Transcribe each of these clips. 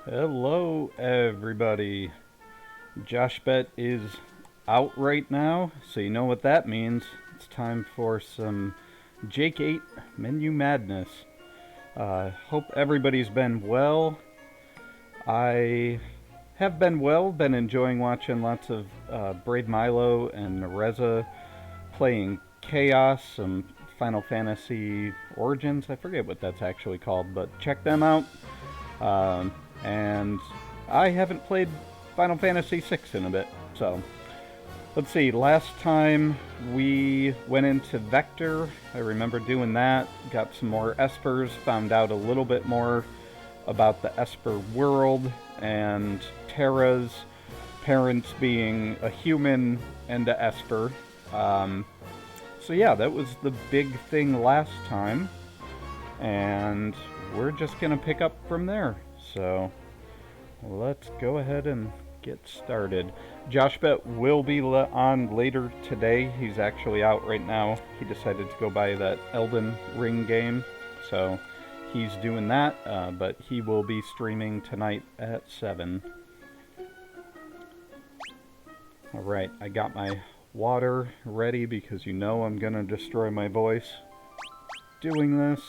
Hello, everybody. JshBet8 is out right now, so you know what that means. It's time for some Jaykn8 menu madness. Hope everybody's been well. I have been well, been enjoying watching lots of Brave Milo and Nereza playing Chaos, some Final Fantasy Origins. I forget what that's actually called, but check them out. And I haven't played Final Fantasy VI in a bit, so let's see. Last time we went into Vector, I remember doing that. Got some more Espers, found out a little bit more about the Esper world and Terra's parents being a human and a Esper. So yeah, that was the big thing last time, and we're just gonna pick up from there. So let's go ahead and get started. JshBet8 will be on later today. He's actually out right now. He decided to go buy that Elden Ring game, so he's doing that, but he will be streaming tonight at 7. Alright, I got my water ready because you know I'm gonna destroy my voice doing this.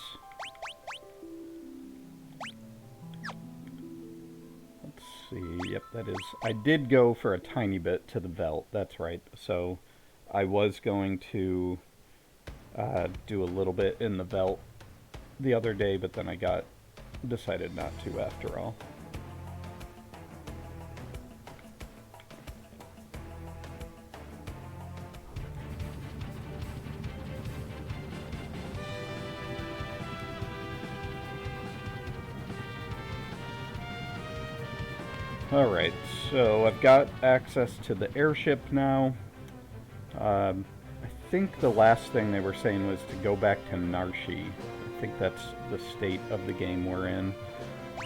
Yep, that is. I did go for a tiny bit to the Velt, that's right. So I was going to do a little bit in the Velt the other day, but then I decided not to after all. Alright, so I've got access to the airship now. I think the last thing they were saying was to go back to Narshi. I think that's the state of the game we're in.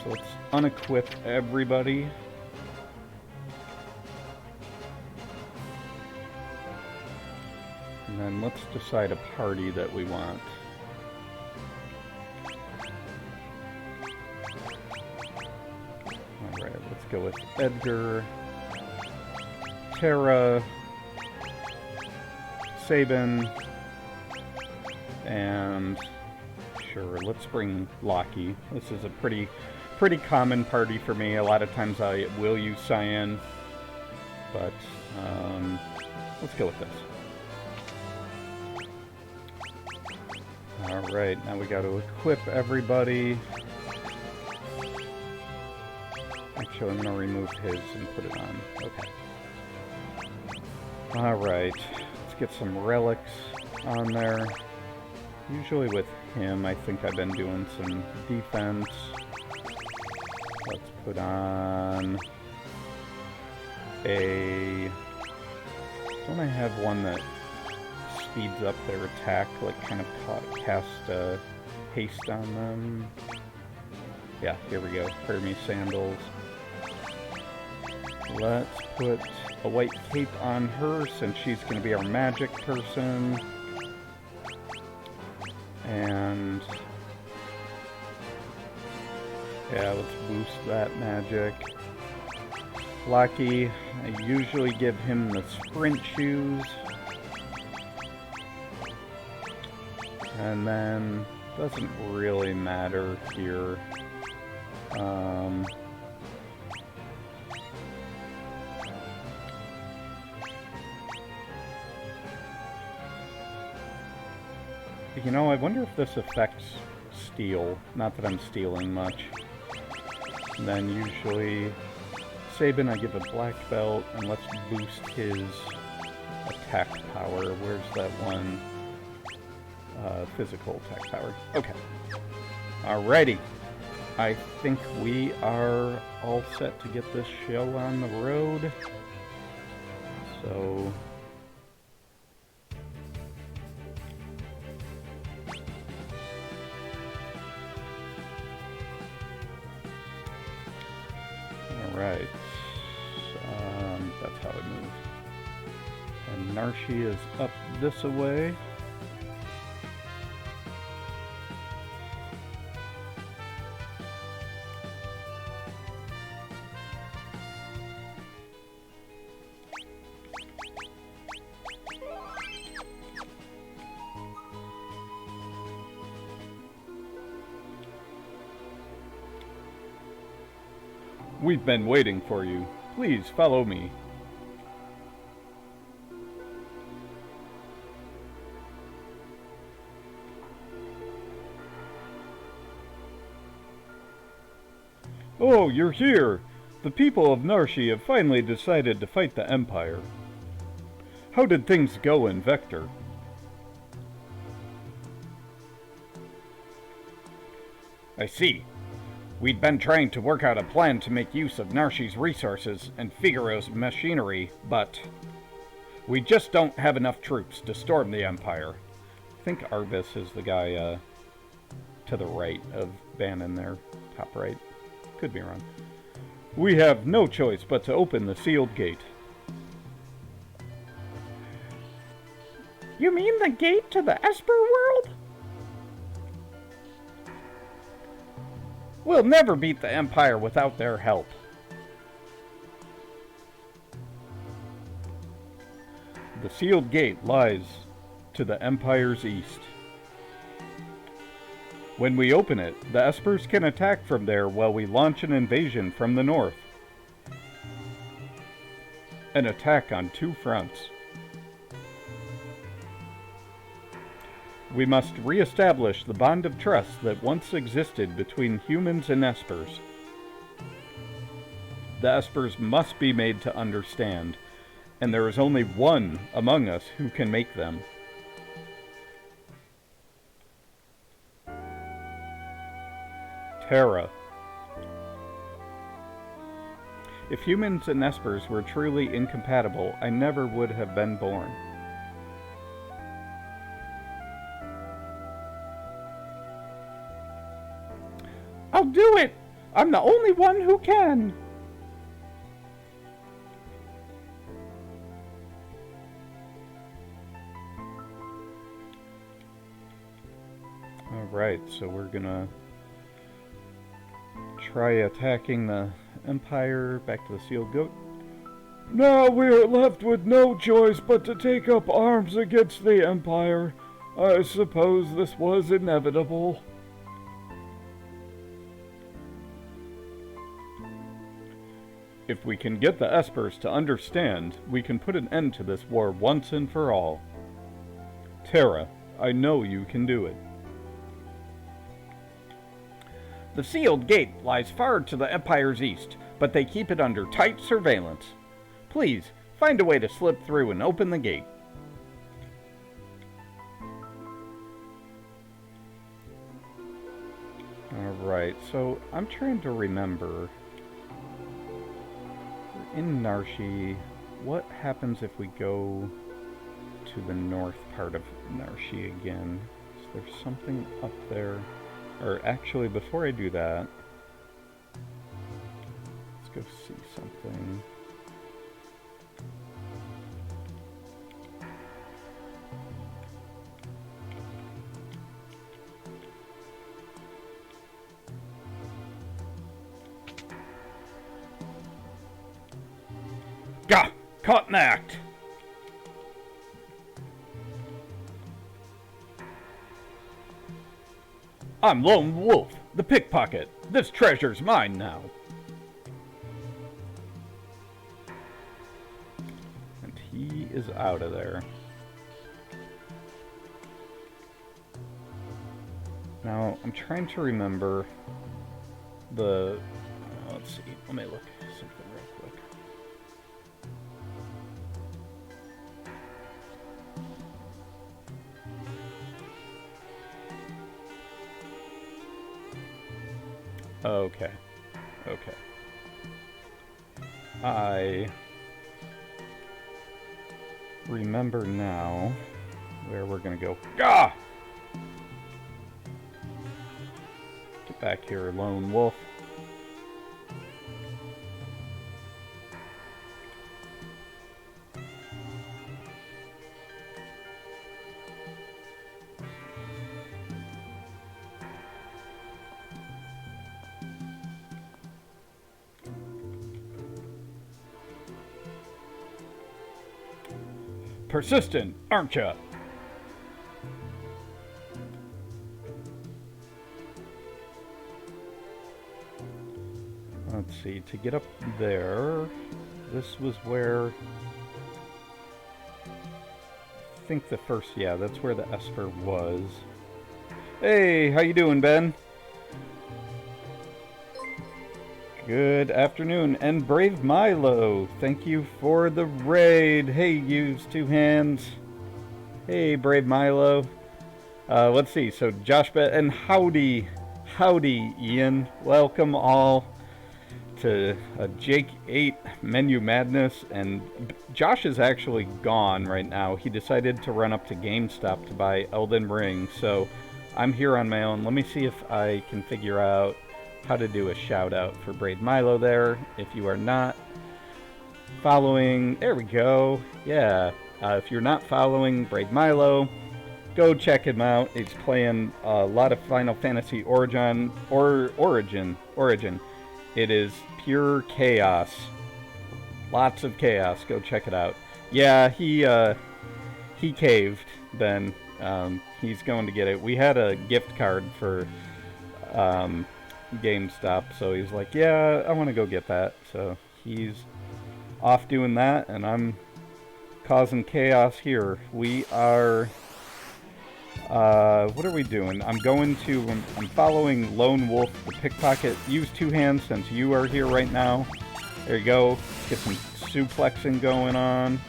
So let's unequip everybody. And then let's decide a party that we want. Alright, let's go with Edgar, Terra, Sabin, and sure, let's bring Locky. This is a pretty common party for me. A lot of times I will use Cyan, but let's go with this. Alright, now we got to equip everybody. Actually, I'm going to remove his and put it on. Okay. Alright, let's get some relics on there. Usually with him, I think I've been doing some defense. Let's put on a... Don't I have one that speeds up their attack, like kind of cast haste on them? Yeah, here we go. Hermes sandals. Let's put a white cape on her since she's going to be our magic person. And yeah, let's boost that magic. Locky, I usually give him the sprint shoes. And then, doesn't really matter here. You know, I wonder if this affects steal. Not that I'm stealing much. And then usually Sabin I give a black belt, and let's boost his attack power. Where's that one? Physical attack power. Okay. Alrighty. I think we are all set to get this show on the road. So... Alright, that's how I move. And Narshi is up this away. We've been waiting for you. Please follow me. Oh, you're here! The people of Narshi have finally decided to fight the Empire. How did things go in Vector? I see. We'd been trying to work out a plan to make use of Narshi's resources and Figaro's machinery, but we just don't have enough troops to storm the Empire. I think Arbus is the guy to the right of Bannon there, top right. Could be wrong. We have no choice but to open the sealed gate. You mean the gate to the Esper world? We'll never beat the Empire without their help. The sealed gate lies to the Empire's east. When we open it, the Espers can attack from there while we launch an invasion from the north. An attack on two fronts. We must re-establish the bond of trust that once existed between humans and Espers. The Espers must be made to understand, and there is only one among us who can make them. Terra. If humans and Espers were truly incompatible, I never would have been born. I'll do it! I'm the only one who can! Alright, so we're gonna try attacking the Empire. Back to the sealed goat. Now we are left with no choice but to take up arms against the Empire. I suppose this was inevitable. If we can get the Espers to understand, we can put an end to this war once and for all. Terra, I know you can do it. The sealed gate lies far to the Empire's east, but they keep it under tight surveillance. Please, find a way to slip through and open the gate. Alright, so I'm trying to remember. In Narshi, what happens if we go to the north part of Narshi again? Is there something up there? Or actually, before I do that, let's go see something. Gah! Caught in the act! I'm Lone Wolf, the pickpocket. This treasure's mine now. And he is out of there. Now, I'm trying to remember the... let's see, let me look something real quick. Okay. Okay. I remember now where we're gonna go. Gah! Get back here, Lone Wolf. Persistent, aren't ya? Let's see, to get up there, this was where... I think the first, yeah, that's where the Esper was. Hey, how you doing, Ben? Good afternoon, and Brave Milo, thank you for the raid. Hey, use two hands. Hey, Brave Milo. Let's see, so JshBet8, and howdy, Ian. Welcome all to Jaykn8 Menu Madness, and Josh is actually gone right now. He decided to run up to GameStop to buy Elden Ring, so I'm here on my own. Let me see if I can figure out how to do a shout out for Brave Milo there. If you are not following, there we go. Yeah, if you're not following Brave Milo, go check him out. He's playing a lot of Final Fantasy Origin. It is pure chaos. Lots of chaos. Go check it out. Yeah, he caved, Ben. He's going to get it. We had a gift card for GameStop, so he's like, yeah, I want to go get that. So he's off doing that, and I'm causing chaos here. We are... what are we doing? I'm following Lone Wolf the Pickpocket. Use two hands since you are here right now. There you go. Get some suplexing going on.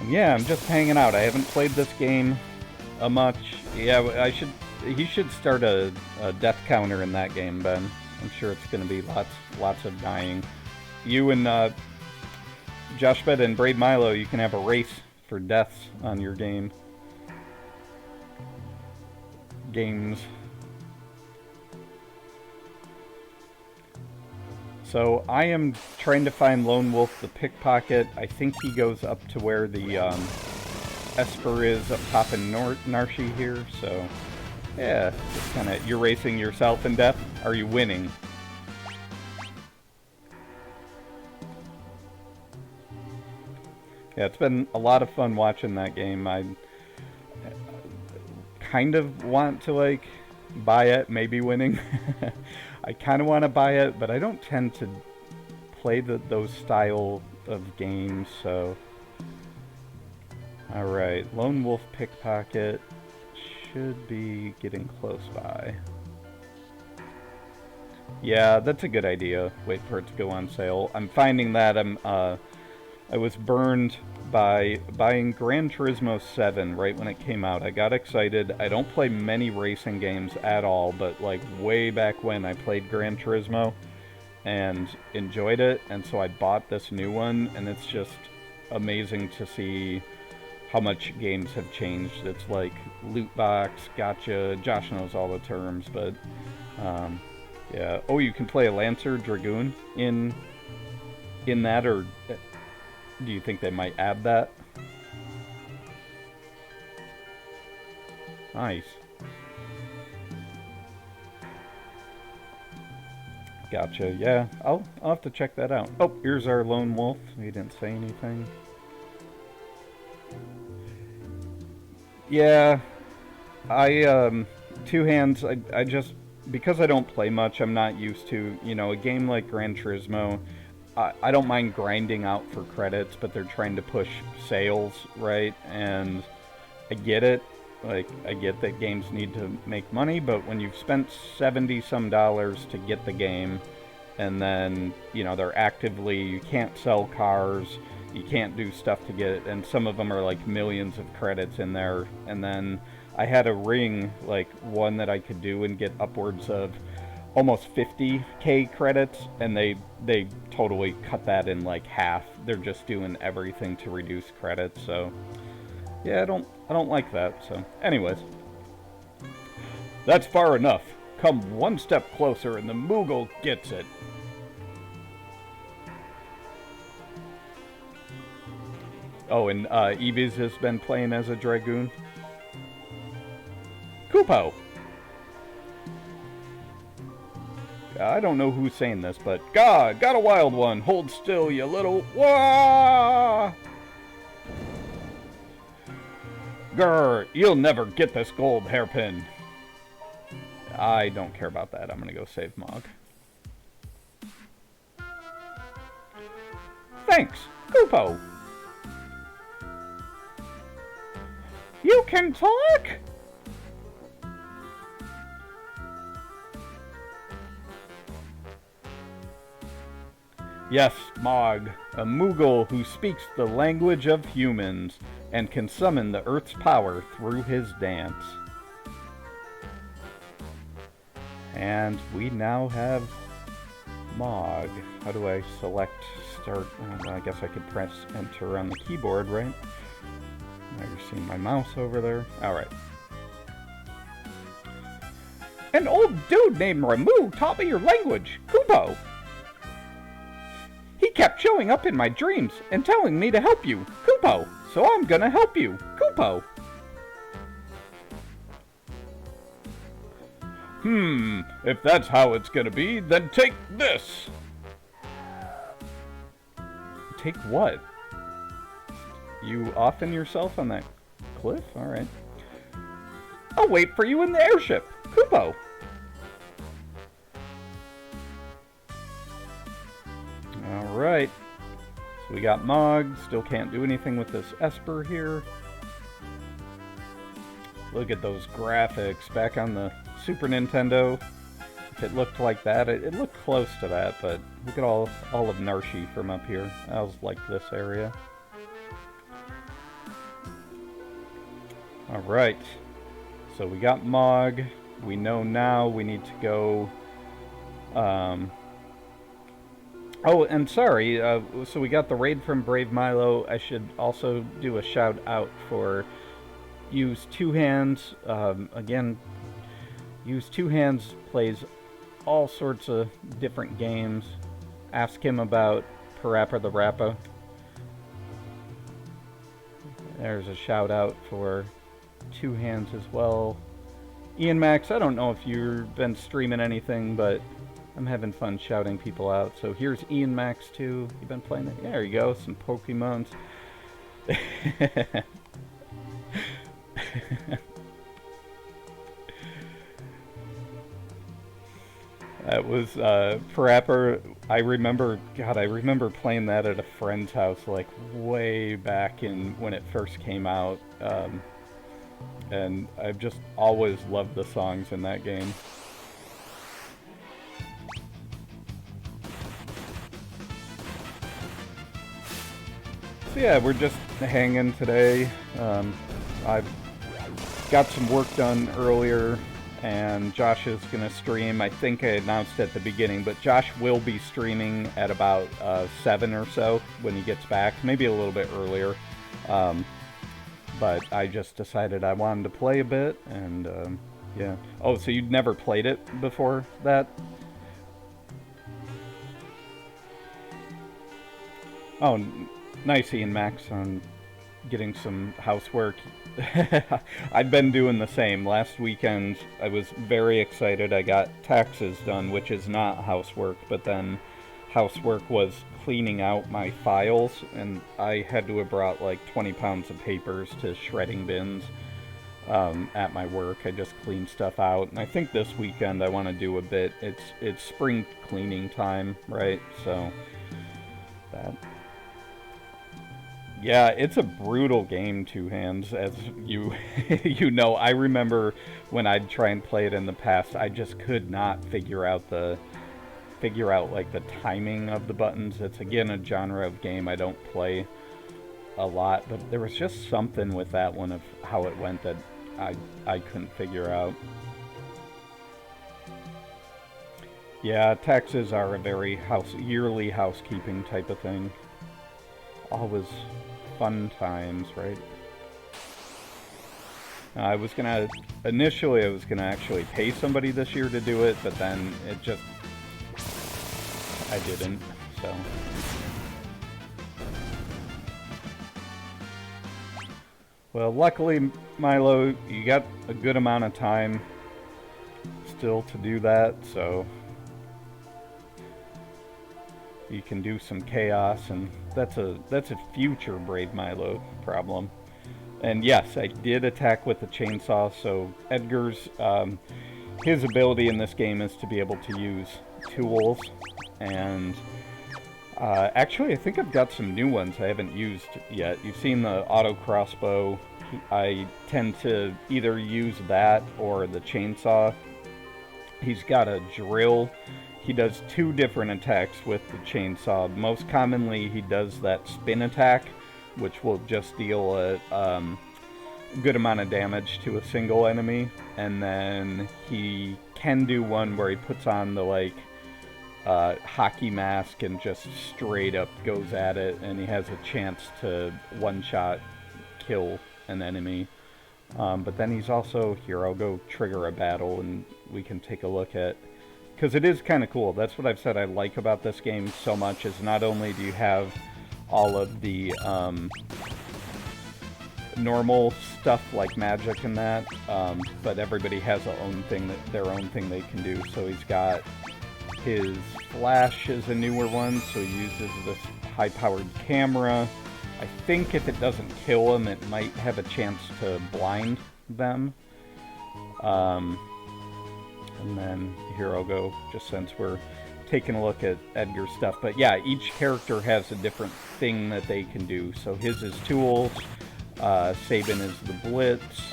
And yeah, I'm just hanging out. I haven't played this game much. Yeah, he should start a death counter in that game, Ben. I'm sure it's going to be lots of dying. You and JshBet8 and Brave Milo, you can have a race for deaths on your games. So I am trying to find Lone Wolf the Pickpocket. I think he goes up to where the Esper is up top in Narshi here. So yeah, just kind of, you're racing yourself in death. Are you winning? Yeah, it's been a lot of fun watching that game. I kind of want to, like, buy it, maybe winning. I kind of want to buy it, but I don't tend to play those style of games, so... Alright, Lone Wolf Pickpocket should be getting close by. Yeah, that's a good idea. Wait for it to go on sale. I'm finding that I was burned by buying Gran Turismo 7 right when it came out. I got excited. I don't play many racing games at all, but like way back when I played Gran Turismo and enjoyed it, and so I bought this new one, and it's just amazing to see how much games have changed. It's like loot box, gotcha, Josh knows all the terms, but yeah. Oh, you can play a Lancer Dragoon in that, or do you think they might add that? Nice. Gotcha, yeah. I'll have to check that out. Oh, here's our Lone Wolf. He didn't say anything. Yeah. Two hands, I just, because I don't play much, I'm not used to, you know, a game like Gran Turismo. I don't mind grinding out for credits, but they're trying to push sales, right? And I get it. Like, I get that games need to make money, but when you've spent $70-some to get the game, and then, you know, they're actively, you can't sell cars, you can't do stuff to get it, and some of them are like millions of credits in there, and then I had a ring, like one that I could do and get upwards of almost 50k credits, and they totally cut that in like half. They're just doing everything to reduce credits, so yeah, I don't like that. So anyways, that's far enough. Come one step closer and the Moogle gets it. Oh, and Eevees has been playing as a Dragoon. Kupo! I don't know who's saying this, but God, got a wild one. Hold still, you little... Wah! Grr, you'll never get this gold hairpin. I don't care about that. I'm gonna go save Mog. Thanks, Kupo. You can talk? Yes, Mog, a Moogle who speaks the language of humans and can summon the Earth's power through his dance. And we now have Mog. How do I select start? I guess I could press enter on the keyboard, right? You're seeing my mouse over there. Alright. An old dude named Ramu taught me your language, Kupo. He kept showing up in my dreams and telling me to help you, Kupo. So I'm gonna help you, Kupo. If that's how it's gonna be, then take this! Take what? You offing yourself on that cliff? Alright. I'll wait for you in the airship, Kupo! Alright. So we got Mog, still can't do anything with this Esper here. Look at those graphics back on the Super Nintendo. If it looked like that, it looked close to that, but look at all of Narshi from up here. I was like this area. Alright, so we got Mog. We know now we need to go... Oh, and sorry, so we got the raid from Brave Milo. I should also do a shout out for Use Two Hands. Again, Use Two Hands plays all sorts of different games. Ask him about Parappa the Rappa. There's a shout out for Two Hands as well. Ian Max, I don't know if you've been streaming anything, but I'm having fun shouting people out. So here's Ian Max too. You've been playing it? There you go, some Pokemons. That was Parappa. I remember playing that at a friend's house like way back in when it first came out. And I've just always loved the songs in that game. So yeah, we're just hanging today. I've got some work done earlier, and Josh is going to stream. I think I announced at the beginning, but Josh will be streaming at about 7 or so when he gets back, maybe a little bit earlier. But I just decided I wanted to play a bit, and yeah. Oh, so you'd never played it before that? Oh, nice, Ian Max, on getting some housework. I've been doing the same. Last weekend, I was very excited. I got taxes done, which is not housework, but then housework was cleaning out my files, and I had to have brought like 20 pounds of papers to shredding bins at my work. I just cleaned stuff out, and I think this weekend I want to do a bit. It's spring cleaning time, right? So that... Yeah, it's a brutal game, Two Hands, as you you know. I remember when I'd try and play it in the past, I just could not figure out like the timing of the buttons. It's again a genre of game I don't play a lot, but there was just something with that one of how it went that I couldn't figure out. Yeah, taxes are a very yearly housekeeping type of thing. Always fun times, right? Initially I was gonna actually pay somebody this year to do it, but then I didn't, so. Well, luckily, Milo, you got a good amount of time still to do that, so you can do some chaos, and that's a future Brave Milo problem. And yes, I did attack with the chainsaw, so Edgar's his ability in this game is to be able to use tools, and actually I think I've got some new ones I haven't used yet. You've seen the auto crossbow. I tend to either use that or the chainsaw. He's got a drill. He does 2 different attacks with the chainsaw. Most commonly he does that spin attack, which will just deal a good amount of damage to a single enemy, and then he can do one where he puts on the like hockey mask and just straight up goes at it, and he has a chance to one-shot kill an enemy. But then he's also, here, I'll go trigger a battle and we can take a look at, because it is kind of cool. That's what I've said I like about this game so much, is not only do you have all of the normal stuff like magic and that, but everybody has their own thing they can do. So he's got his flash is a newer one, so he uses this high-powered camera. I think if it doesn't kill them, it might have a chance to blind them. And then here I'll go, just since we're taking a look at Edgar's stuff. But yeah, each character has a different thing that they can do. So his is tools, Sabin is the blitz,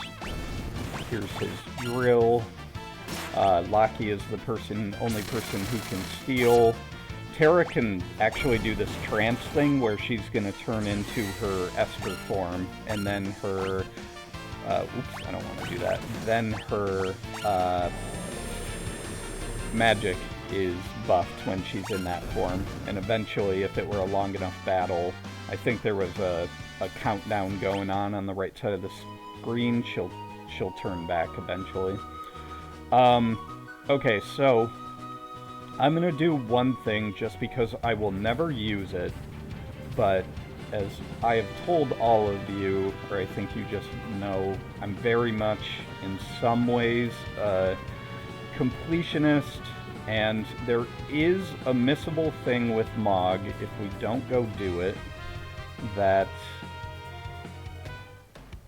here's his drill, Lockie is the only person who can steal. Terra can actually do this trance thing where she's going to turn into her Esper form, and then her, oops, I don't want to do that. Then her magic is buffed when she's in that form, and eventually, if it were a long enough battle, I think there was a countdown going on the right side of the screen, she'll turn back eventually. Okay, so I'm going to do one thing just because I will never use it, but as I have told all of you, or I think you just know, I'm very much, in some ways, a completionist, and there is a missable thing with Mog, if we don't go do it, that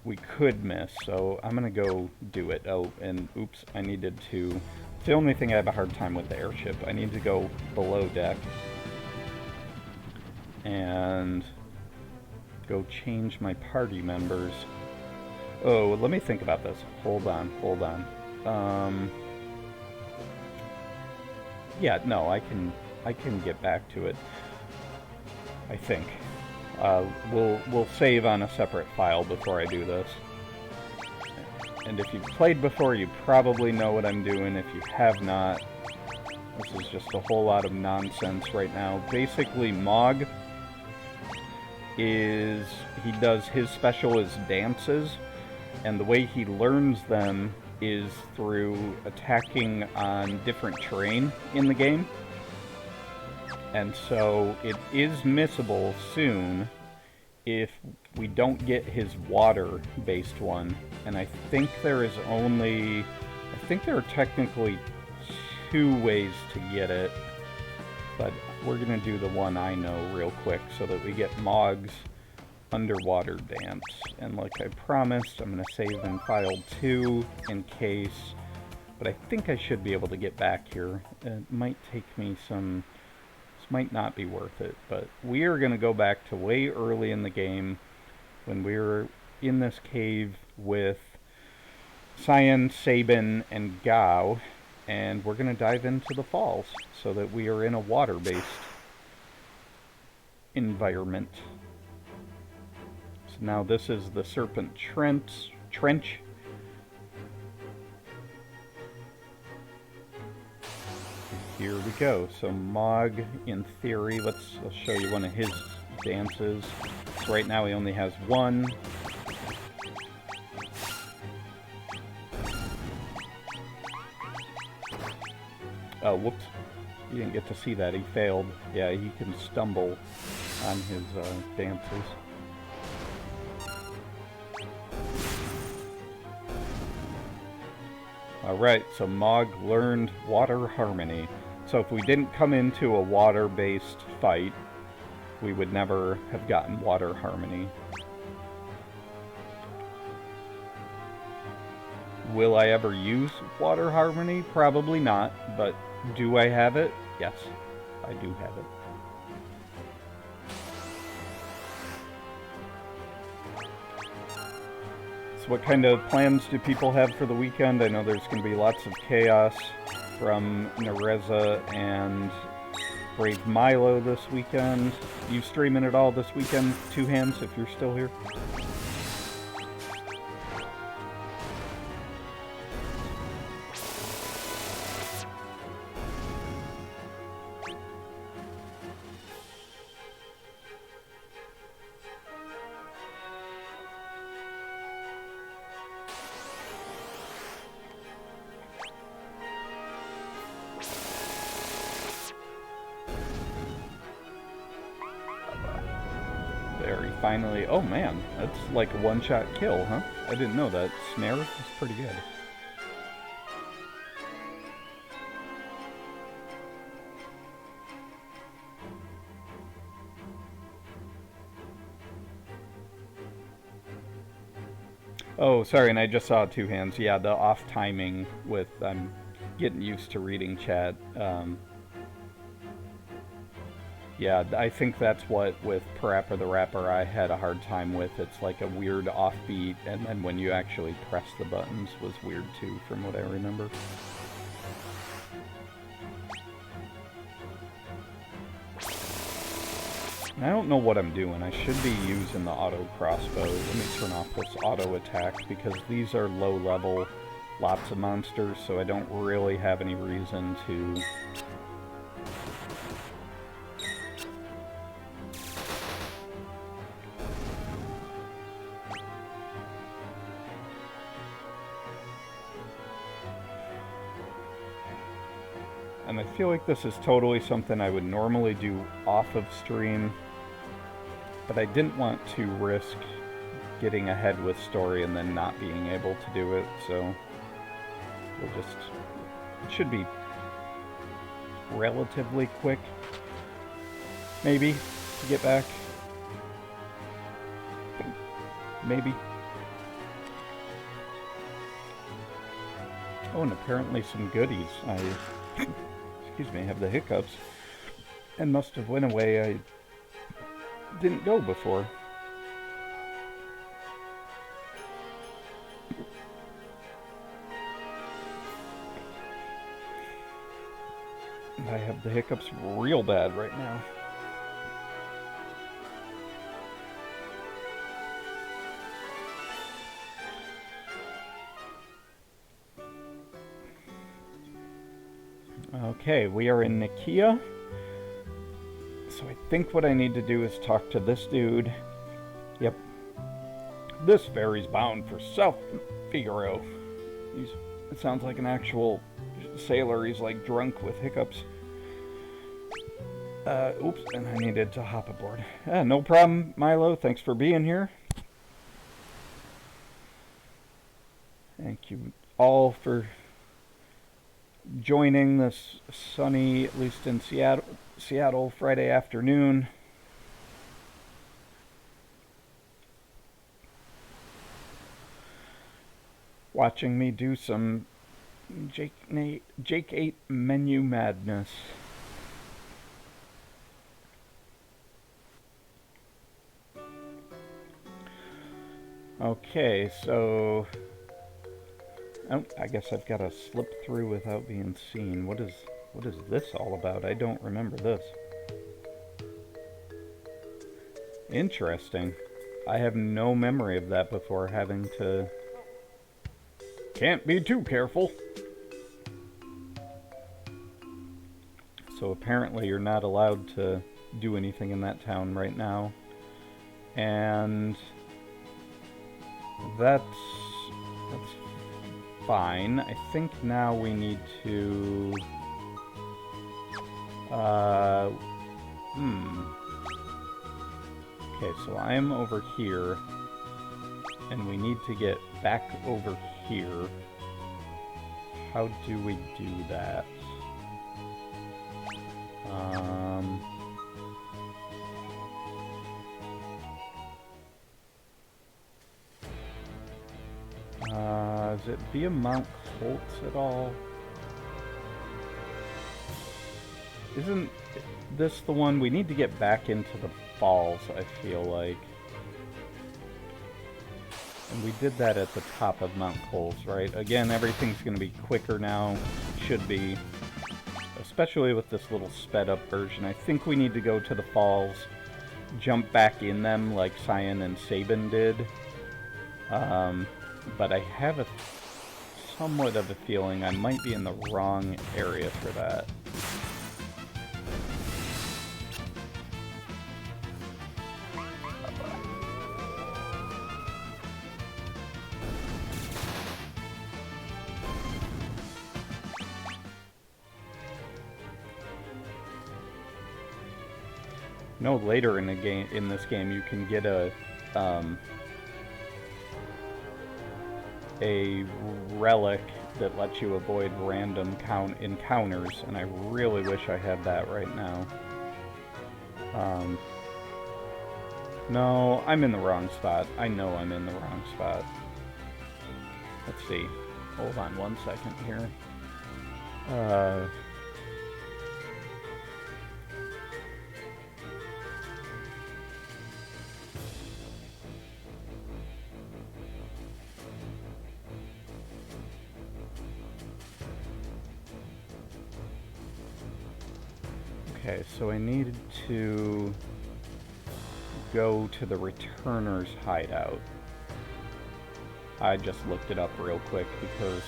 we could miss, so I'm going to go do it. Oh, and oops, I needed to... It's the only thing I have a hard time with the airship. I need to go below deck and go change my party members. Oh, let me think about this. Hold on. Yeah, no, I can get back to it, I think. We'll save on a separate file before I do this. And if you've played before, you probably know what I'm doing. If you have not, this is just a whole lot of nonsense right now. Basically, Mog is... he does his special as dances, and the way he learns them is through attacking on different terrain in the game. And so it is missable soon if we don't get his water-based one. And I think there is only... I think there are technically 2 ways to get it, but we're going to do the one I know real quick so that we get Mog's underwater dance. And like I promised, I'm going to save in file 2 in case, but I think I should be able to get back here. It might take me some... This might not be worth it, but we are going to go back to way early in the game when we were in this cave with Cyan, Sabin, and Gao, and we're going to dive into the falls so that we are in a water-based environment. So now this is the Serpent Trench. Here we go. So Mog, in theory, I'll show you one of his dances. So right now he only has one. Oh, whoops. You didn't get to see that. He failed. Yeah, he can stumble on his dances. Alright, so Mog learned Water Harmony. So if we didn't come into a water-based fight, we would never have gotten Water Harmony. Will I ever use Water Harmony? Probably not, but do I have it? Yes, I do have it. So what kind of plans do people have for the weekend? I know there's going to be lots of chaos from Nereza and Brave Milo this weekend. You streaming it all this weekend? Two hands if you're still here. Finally, oh man, that's like a one-shot kill, huh? I didn't know that. Snare is pretty good. Oh, sorry, and I just saw two hands. Yeah, the off timing with, I'm getting used to reading chat. Yeah, I think that's what, with Parappa the Rapper, I had a hard time with. It's like a weird offbeat, and then when you actually press the buttons was weird too, from what I remember. I don't know what I'm doing. I should be using the auto crossbow. Let me turn off this auto attack, because these are low level, lots of monsters, so I don't really have any reason to... And I feel like this is totally something I would normally do off of stream, but I didn't want to risk getting ahead with story and then not being able to do it, so we'll just... It should be relatively quick, maybe, to get back. Maybe. Oh, and apparently some goodies. Excuse me, I have the hiccups, and must have went away. I didn't go before. I have the hiccups real bad right now. Okay, we are in Nikia. So I think what I need to do is talk to this dude. Yep. This ferry's bound for South Figaro. It sounds like an actual sailor. He's like drunk with hiccups. Oops, and I needed to hop aboard. No problem, Milo. Thanks for being here. Thank you all for joining this sunny, at least in Seattle, Friday afternoon. Watching me do some Jaykn8 menu madness. Okay, so... Oh, I guess I've got to slip through without being seen. What is this all about? I don't remember this. Interesting. I have no memory of that before having to... Can't be too careful. So apparently you're not allowed to do anything in that town right now. And... That's fine. I think now we need to... Okay, so I'm over here, and we need to get back over here. How do we do that? Is it via Mount Colts at all? Isn't this the one? We need to get back into the falls, I feel like. And we did that at the top of Mount Colts, right? Again, everything's going to be quicker now. Should be. Especially with this little sped up version. I think we need to go to the falls, jump back in them like Cyan and Sabin did. But I have a somewhat of a feeling I might be in the wrong area for that. No, later in the game, in this game, you can get a relic that lets you avoid random encounters, and I really wish I had that right now. No, I'm in the wrong spot. I know I'm in the wrong spot. Let's see. Hold on one second here. Okay, so I needed to go to the returner's hideout. I just looked it up real quick because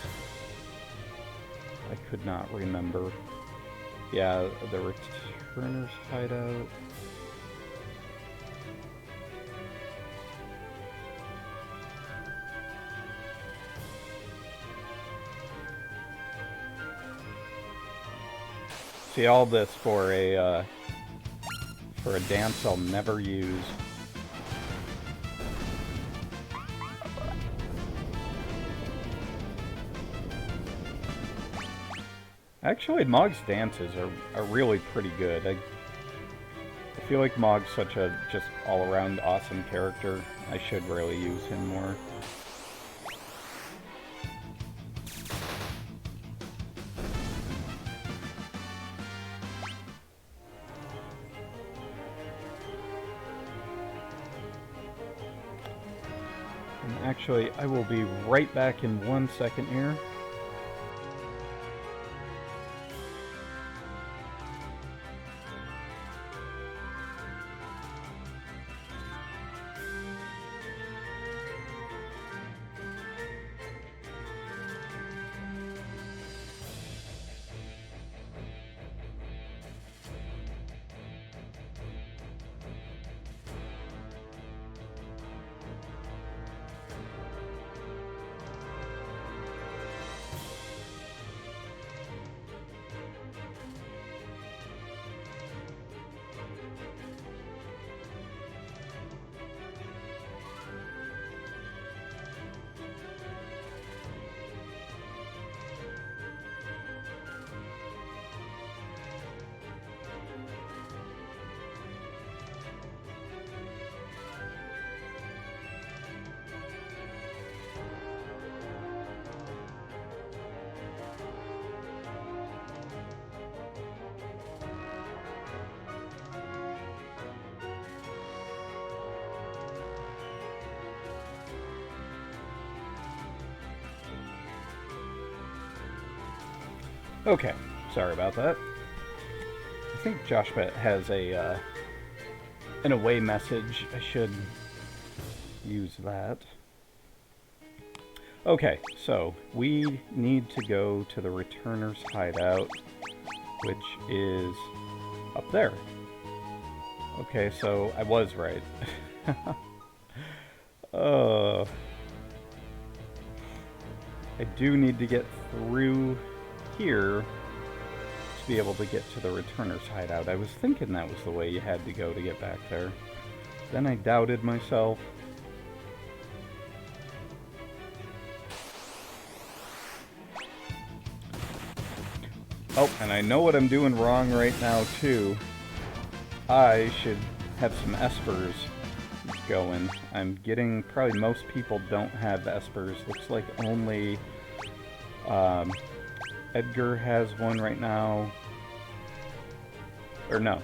I could not remember. Yeah, the returner's hideout. See, all this for a dance I'll never use. Actually, Mog's dances are really pretty good. I feel like Mog's such a just all-around awesome character. I should really use him more. Actually, I will be right back in 1 second here. Okay, sorry about that. I think JshBet8 has an away message. I should use that. Okay, so we need to go to the returner's hideout, which is up there. Okay, so I was right. I do need to get through here to be able to get to the returner's hideout. I was thinking that was the way you had to go to get back there. Then I doubted myself. Oh, and I know what I'm doing wrong right now too. I should have some espers going. I'm getting, probably most people don't have espers. Looks like only Edgar has one right now. Or no,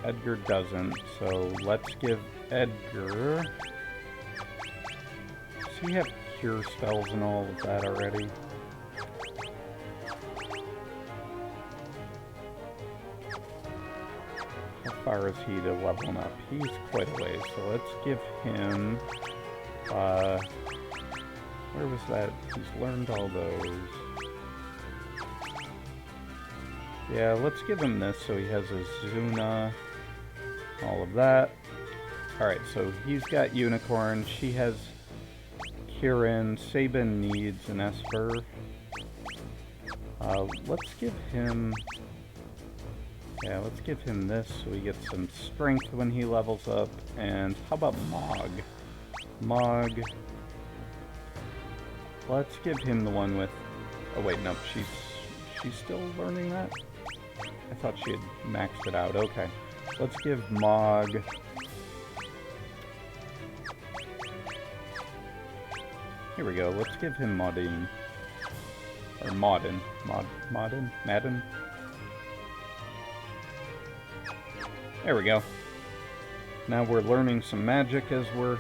Edgar doesn't. So let's give Edgar... Does he have cure spells and all of that already? How far is he to leveling up? He's quite a ways, so let's give him... where was that? He's learned all those. Yeah, let's give him this so he has a Zuna, all of that. Alright, so he's got Unicorn, she has Kirin, Sabin needs an Esper. Let's give him... Yeah, let's give him this so he gets some strength when he levels up. And how about Mog? Mog... Let's give him the one with... Oh wait, no, she's still learning that? I thought she had maxed it out. Okay. Let's give Mog... Here we go. Let's give him Maudine. Or Maudin. Maudin? Madden? There we go. Now we're learning some magic as we're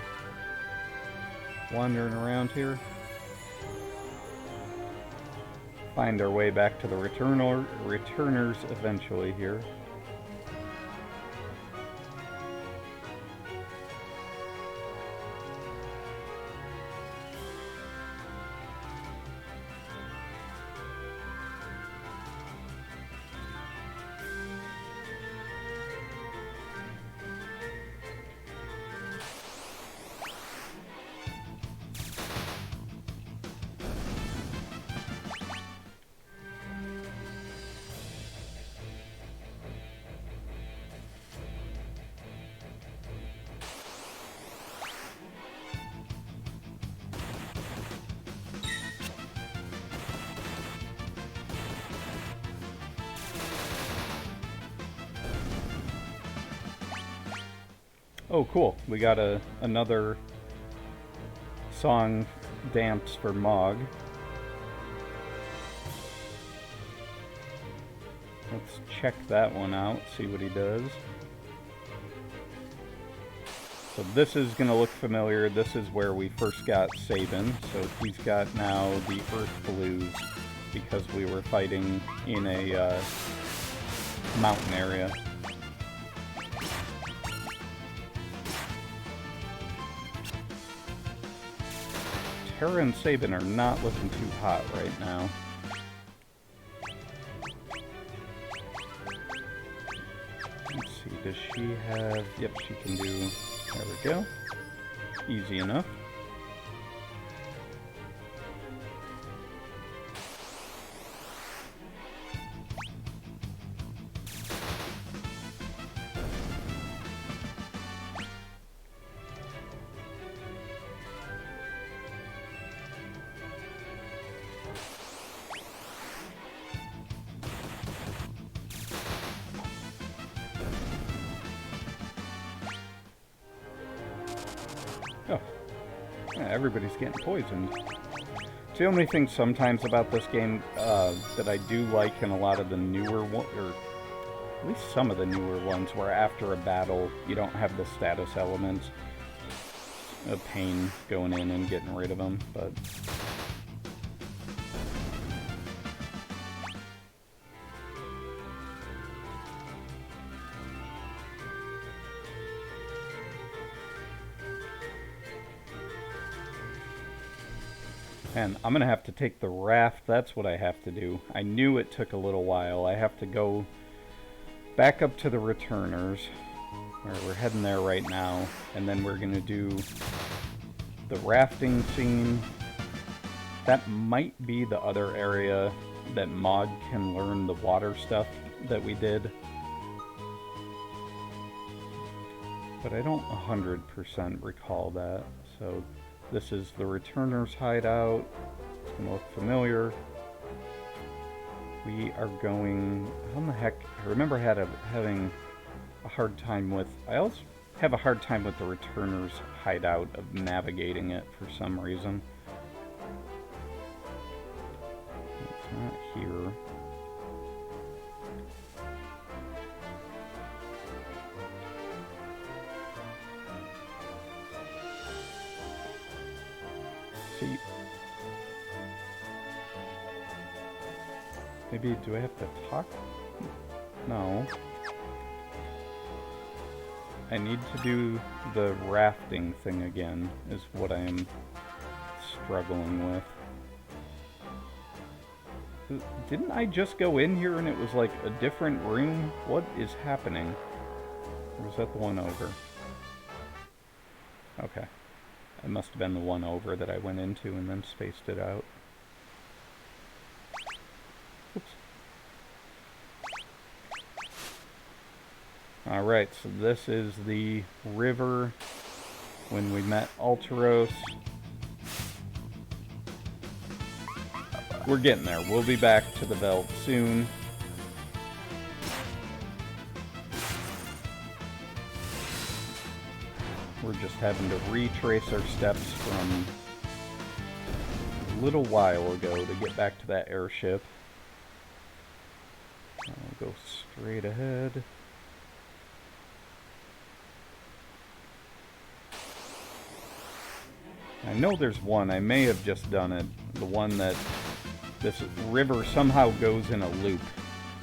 wandering around here. Find our way back to the returners eventually here. Oh, cool. We got another song dance for Mog. Let's check that one out, see what he does. So this is going to look familiar. This is where we first got Sabin. So he's got now the Earth Blues because we were fighting in a mountain area. Terra and Sabin are not looking too hot right now. Let's see, does she have... Yep, she can do... There we go. Easy enough. Oh, yeah, everybody's getting poisoned. It's the only thing sometimes about this game that I do like in a lot of the newer ones, or at least some of the newer ones, where after a battle you don't have the status elements. A pain going in and getting rid of them, but... And I'm going to have to take the raft. That's what I have to do. I knew it took a little while. I have to go back up to the returners. We're heading there right now. And then we're going to do the rafting scene. That might be the other area that Mog can learn the water stuff that we did. But I don't 100% recall that. So... This is the Returner's hideout. It's going to look familiar. We are going... How in the heck... I remember having a hard time with... I also have a hard time with the Returner's hideout of navigating it for some reason. Not here. See, maybe do I have to talk? No. I need to do the rafting thing again, is what I am struggling with. Didn't I just go in here and it was like a different room? What is happening? Or was that the one over? Okay. It must have been the one over that I went into and then spaced it out. Oops. Alright, so this is the river when we met Alteros. We're getting there. We'll be back to the Veld soon. We're just having to retrace our steps from a little while ago to get back to that airship. I'll go straight ahead. I know there's one. I may have just done it. The one that this river somehow goes in a loop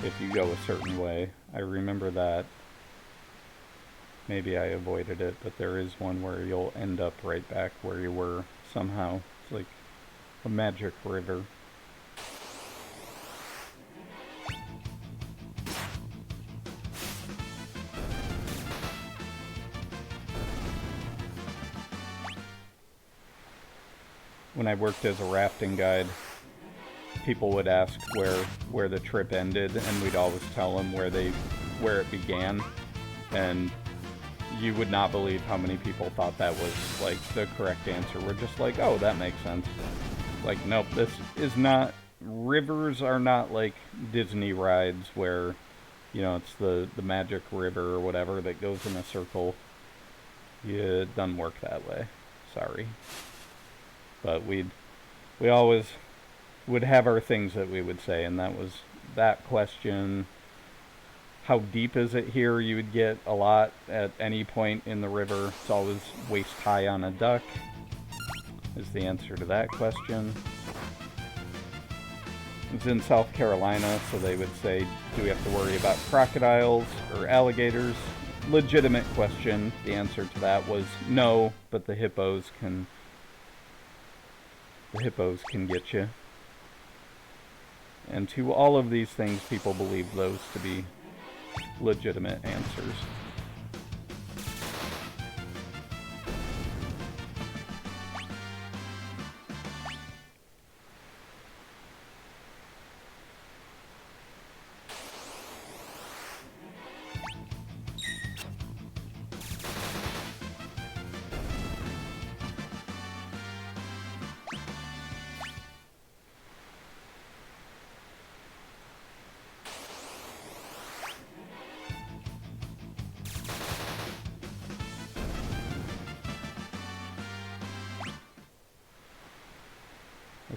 if you go a certain way. I remember that. Maybe I avoided it, but there is one where you'll end up right back where you were somehow. It's like a magic river. When I worked as a rafting guide, people would ask where the trip ended, and we'd always tell them where it began, and you would not believe how many people thought that was like the correct answer. We're just like, oh, that makes sense. Like, nope, this is not. Rivers are not like Disney rides where, you know, it's the magic river or whatever that goes in a circle. Yeah, it doesn't work that way. Sorry. But we always would have our things that we would say, and that was that question. How deep is it here? You would get a lot at any point in the river. It's always waist high on a duck, is the answer to that question. It's in South Carolina, so they would say, do we have to worry about crocodiles or alligators? Legitimate question. The answer to that was no, but the hippos can get you. And to all of these things, people believe those to be legitimate answers.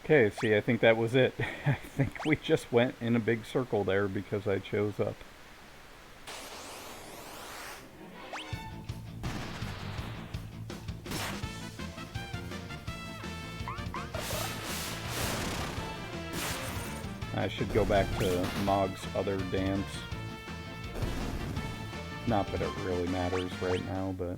Okay, see, I think that was it. I think we just went in a big circle there because I chose up. I should go back to Mog's other dance. Not that it really matters right now, but...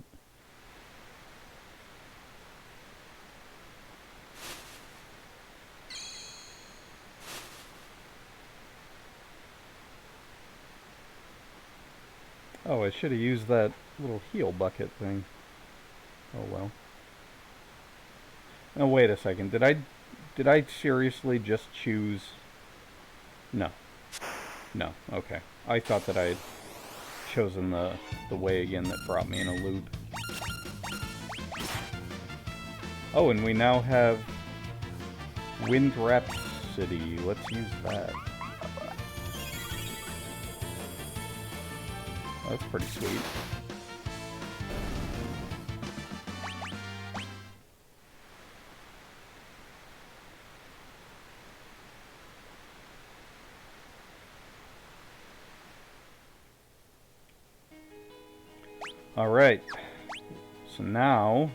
Oh, I should have used that little heal bucket thing. Oh well. Oh, wait a second. Did I seriously just choose... No. No, okay. I thought that I had chosen the way again that brought me in a loop. Oh, and we now have Wind Rhapsody. Let's use that. That's pretty sweet. Alright. So now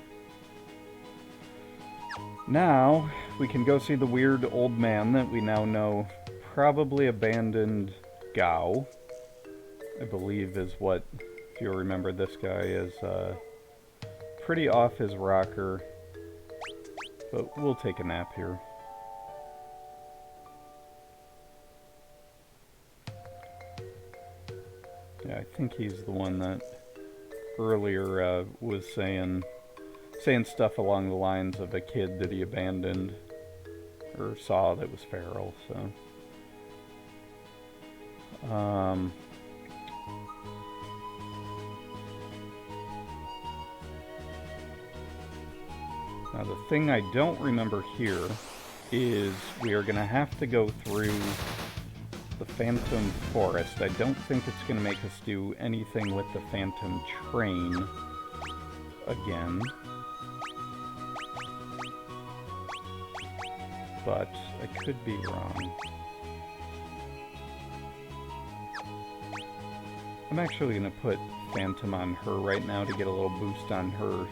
we can go see the weird old man that we now know probably abandoned Gao. I believe is what, if you remember, this guy is pretty off his rocker. But we'll take a nap here. Yeah, I think he's the one that earlier was saying stuff along the lines of a kid that he abandoned or saw that was feral, so. Now the thing I don't remember here is we are going to have to go through the Phantom Forest. I don't think it's going to make us do anything with the Phantom Train again. But I could be wrong. I'm actually going to put Phantom on her right now to get a little boost on her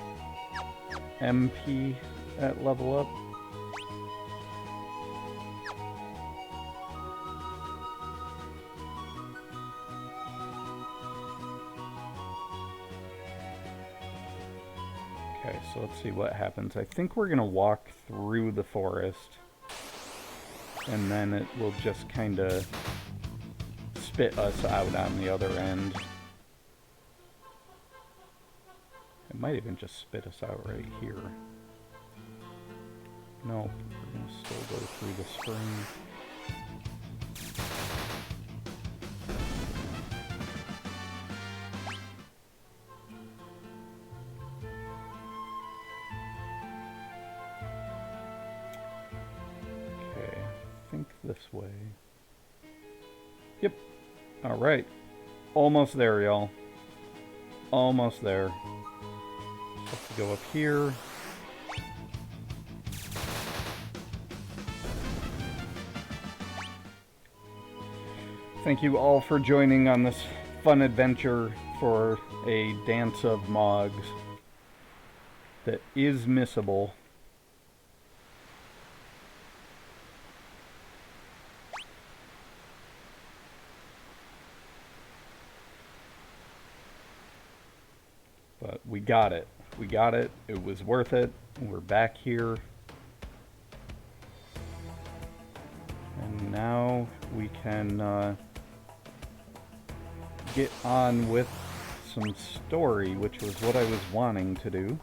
MP at level up. Okay, so let's see what happens. I think we're going to walk through the forest, and then it will just kind of spit us out on the other end. It might even just spit us out right here. No, we're going to still go through the spring. Okay, I think this way. Yep. Alright. Almost there, y'all. Almost there. Have to go up here. Thank you all for joining on this fun adventure for a dance of Mogs that is missable. But we got it. We got it. It was worth it. We're back here. And now we can get on with some story, which was what I was wanting to do.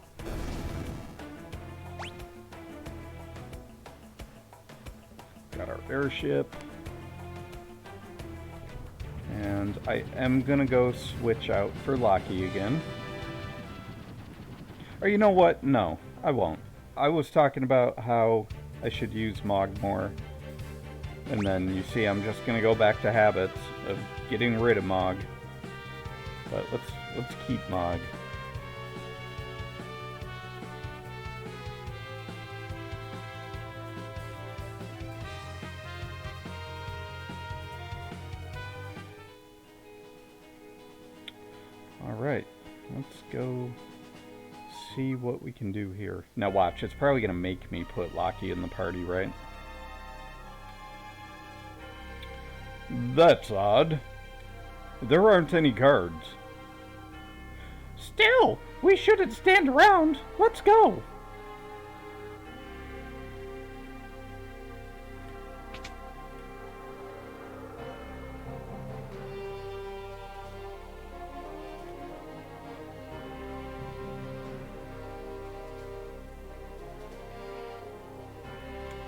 Got our airship. And I am gonna go switch out for Locky again. Or you know what? No, I won't. I was talking about how I should use Mog more. And then you see I'm just gonna go back to habits of getting rid of Mog. But let's keep Mog. Alright, let's go see what we can do here. Now watch, it's probably gonna make me put Locky in the party, right? That's odd. There aren't any cards. Still, we shouldn't stand around. Let's go.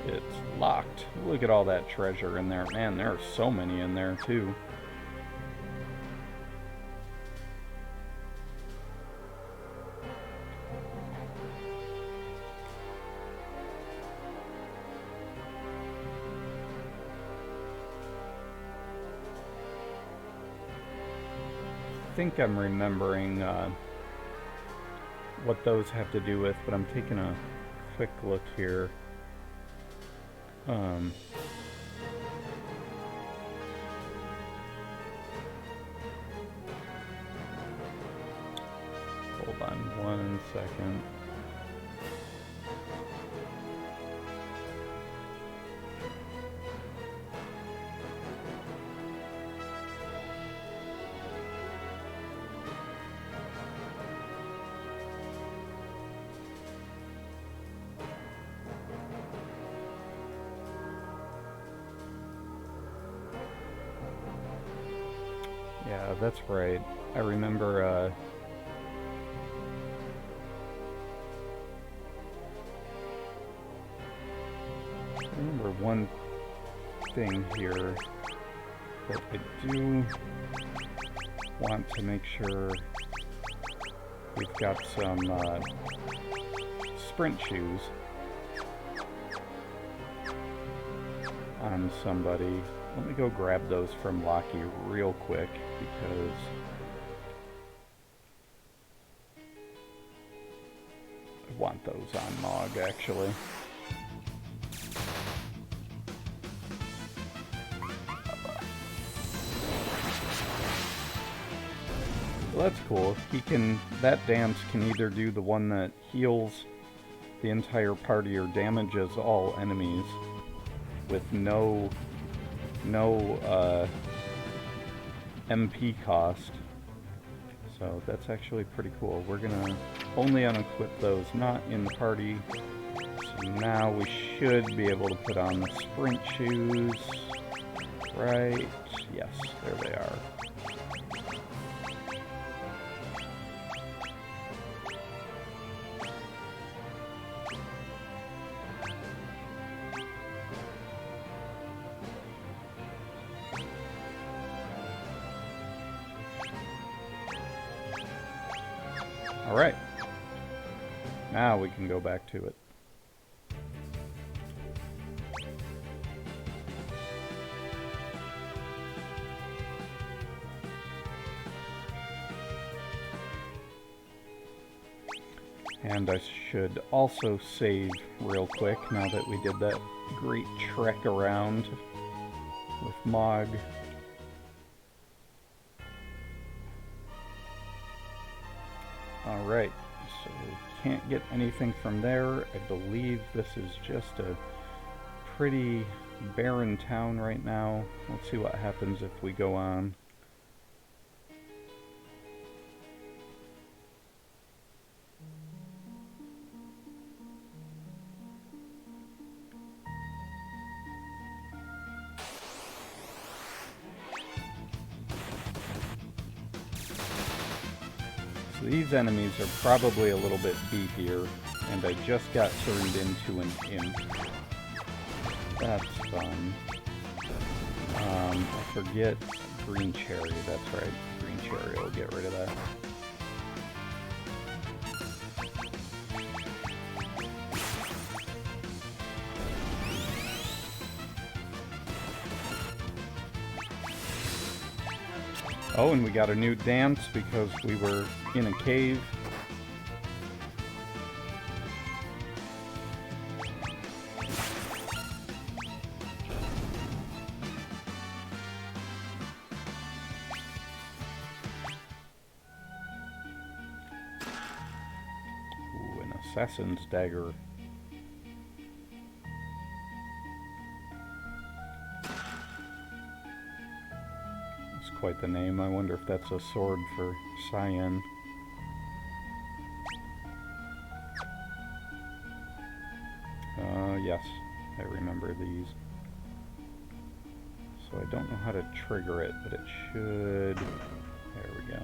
It's locked. Look at all that treasure in there. Man, there are so many in there, too. I think I'm remembering what those have to do with, but I'm taking a quick look here. Hold on 1 second. Yeah, that's right. I remember, one thing here that I do want to make sure we've got some sprint shoes on somebody. Let me go grab those from Lockie real quick because I want those on Mog actually. Well, that's cool. That dance can either do the one that heals the entire party or damages all enemies with no MP cost. So that's actually pretty cool. We're gonna only unequip those not in the party. So now we should be able to put on the sprint shoes. Right? Yes, there they are. Alright, now we can go back to it. And I should also save real quick now that we did that great trek around with Mog. Alright, so we can't get anything from there. I believe this is just a pretty barren town right now. Let's see what happens if we go on. These enemies are probably a little bit beefier, and I just got turned into an imp. That's fun. I forget green cherry, that's right. Green cherry will get rid of that. Oh, and we got a new dance because we were in a cave. Ooh, an assassin's dagger. Quite the name. I wonder if that's a sword for Cyan. Yes, I remember these. So I don't know how to trigger it, but it should... There we go.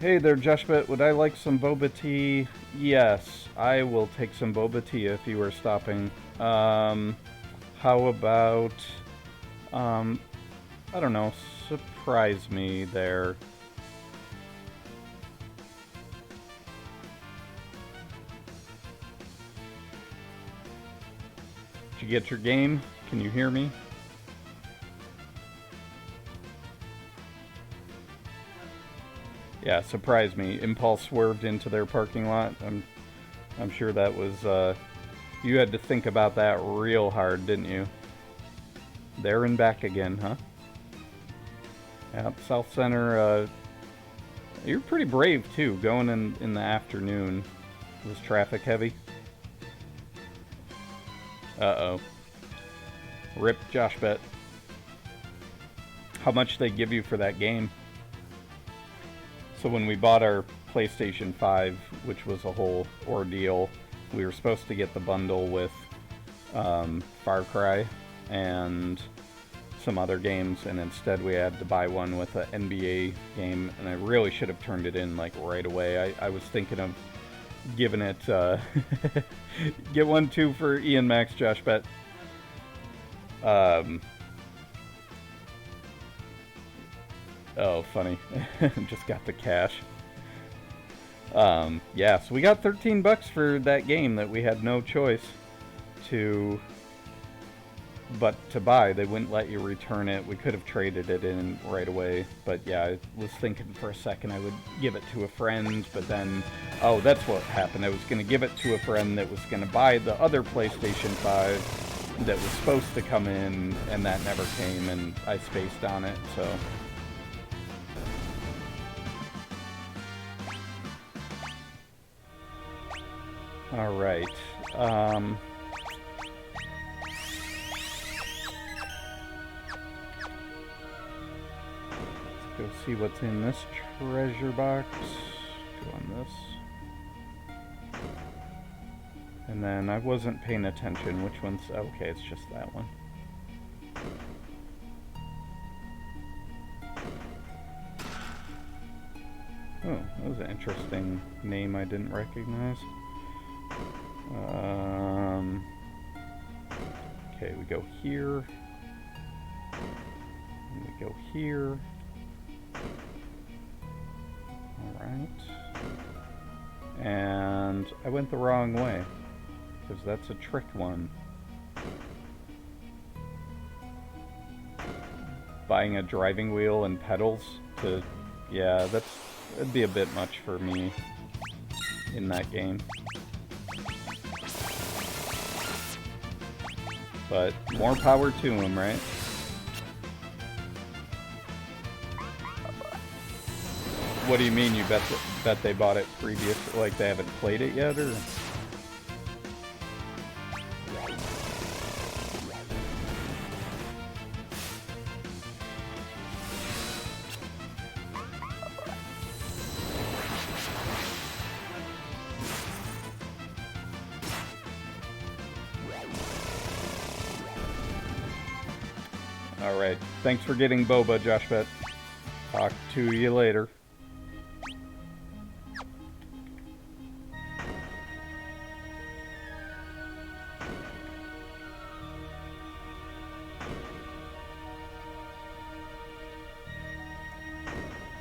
Hey there, JshBet8. Would I like some boba tea? Yes, I will take some boba tea if you were stopping. How about, I don't know, surprise me there. you get your game? Can you hear me? Yeah, surprised me. Impulse swerved into their parking lot. I'm sure that was, you had to think about that real hard, didn't you? There and back again, huh? Yeah, South Center, you're pretty brave too, going in the afternoon. Was traffic heavy? Uh-oh. Rip JshBet8. How much they give you for that game? So when we bought our PlayStation 5, which was a whole ordeal, we were supposed to get the bundle with Far Cry and some other games, and instead we had to buy one with an NBA game, and I really should have turned it in like right away. I was thinking of giving it, get 1-2 for Ian Max JshBet8. Oh, funny. Just got the cash. Yeah, so we got 13 bucks for that game that we had no choice but to buy. They wouldn't let you return it. We could have traded it in right away, but yeah, I was thinking for a second I would give it to a friend, but then, oh, that's what happened. I was going to give it to a friend that was going to buy the other PlayStation 5 that was supposed to come in, and that never came, and I spaced on it, so... Alright, let's go see what's in this treasure box. Go on this. And then I wasn't paying attention. Which one's... Okay, it's just that one. Oh, that was an interesting name I didn't recognize. Okay, we go here. And we go here. Alright. And I went the wrong way, because that's a trick one. Buying a driving wheel and pedals to... Yeah, that'd be a bit much for me in that game. But more power to him, right? What do you mean you bet they bought it previous? Like they haven't played it yet, or? Alright, thanks for getting boba, JshBet8. Talk to you later.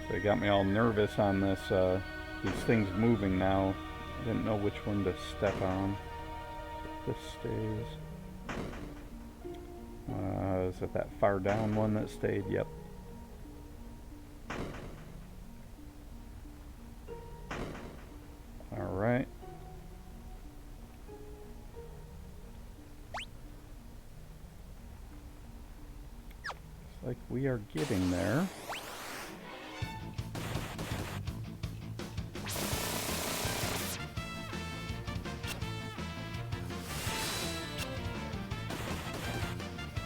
So it got me all nervous on this, these things moving now. I didn't know which one to step on. This stays. Is it that far down one that stayed? Yep. Alright. Looks like we are getting there.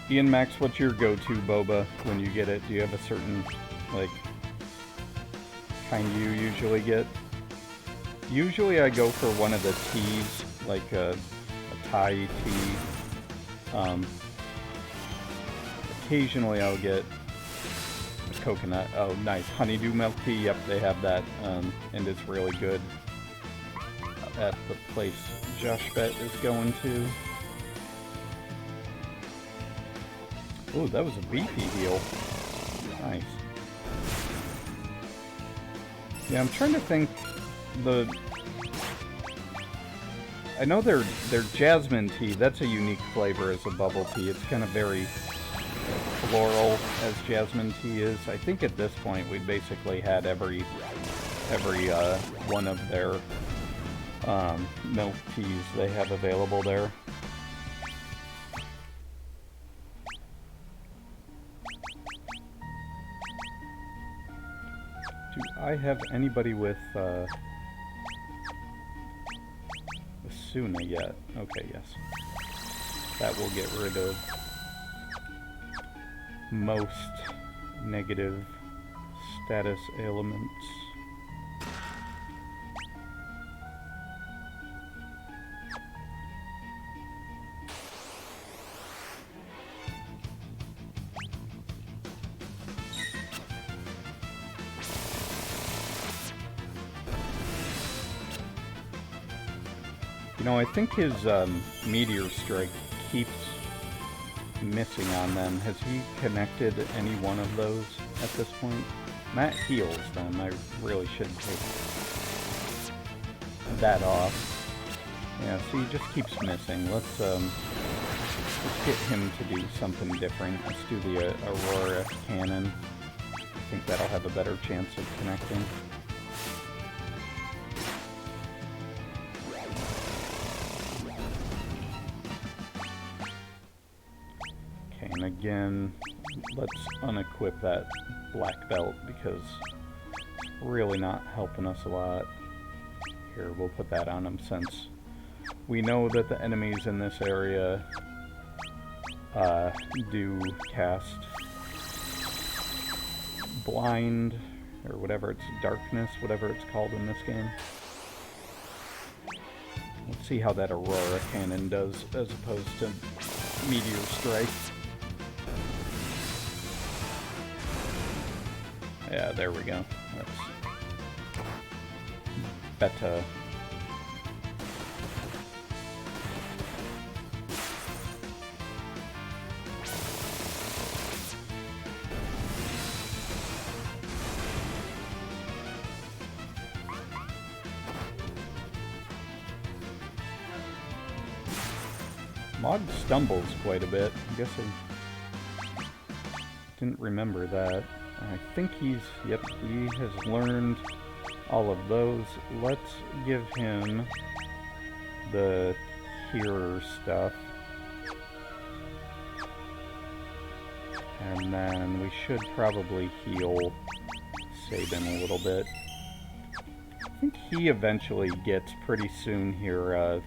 Ian Max, what's your go-to boba when you get it? Do you have a certain, like, kind you usually get? Usually I go for one of the teas, like a Thai tea. Occasionally I'll get a coconut. Oh, nice. Honeydew milk tea. Yep, they have that, and it's really good at the place JshBet8 is going to. Ooh, that was a beefy heal. Nice. Yeah, I'm trying to think I know their jasmine tea, that's a unique flavor as a bubble tea. It's kind of very floral as jasmine tea is. I think at this point we basically had every one of their milk teas they have available there. Do I have anybody with Asuna yet? Okay, yes. That will get rid of most negative status ailments. You know, I think his meteor strike keeps missing on them. Has he connected any one of those at this point? That heals them. I really should take that off. Yeah, see, he just keeps missing. Let's get him to do something different. Let's do the Aurora Cannon. I think that'll have a better chance of connecting. And again, let's unequip that black belt because it's really not helping us a lot. Here, we'll put that on him since we know that the enemies in this area do cast blind, or whatever it's, darkness, whatever it's called in this game. Let's see how that Aurora Cannon does as opposed to Meteor Strike. Yeah, there we go. That's better. Mog stumbles quite a bit. I guess I didn't remember that. I think he's, yep, he has learned all of those. Let's give him the healer stuff. And then we should probably heal Sabin a little bit. I think he eventually gets pretty soon here a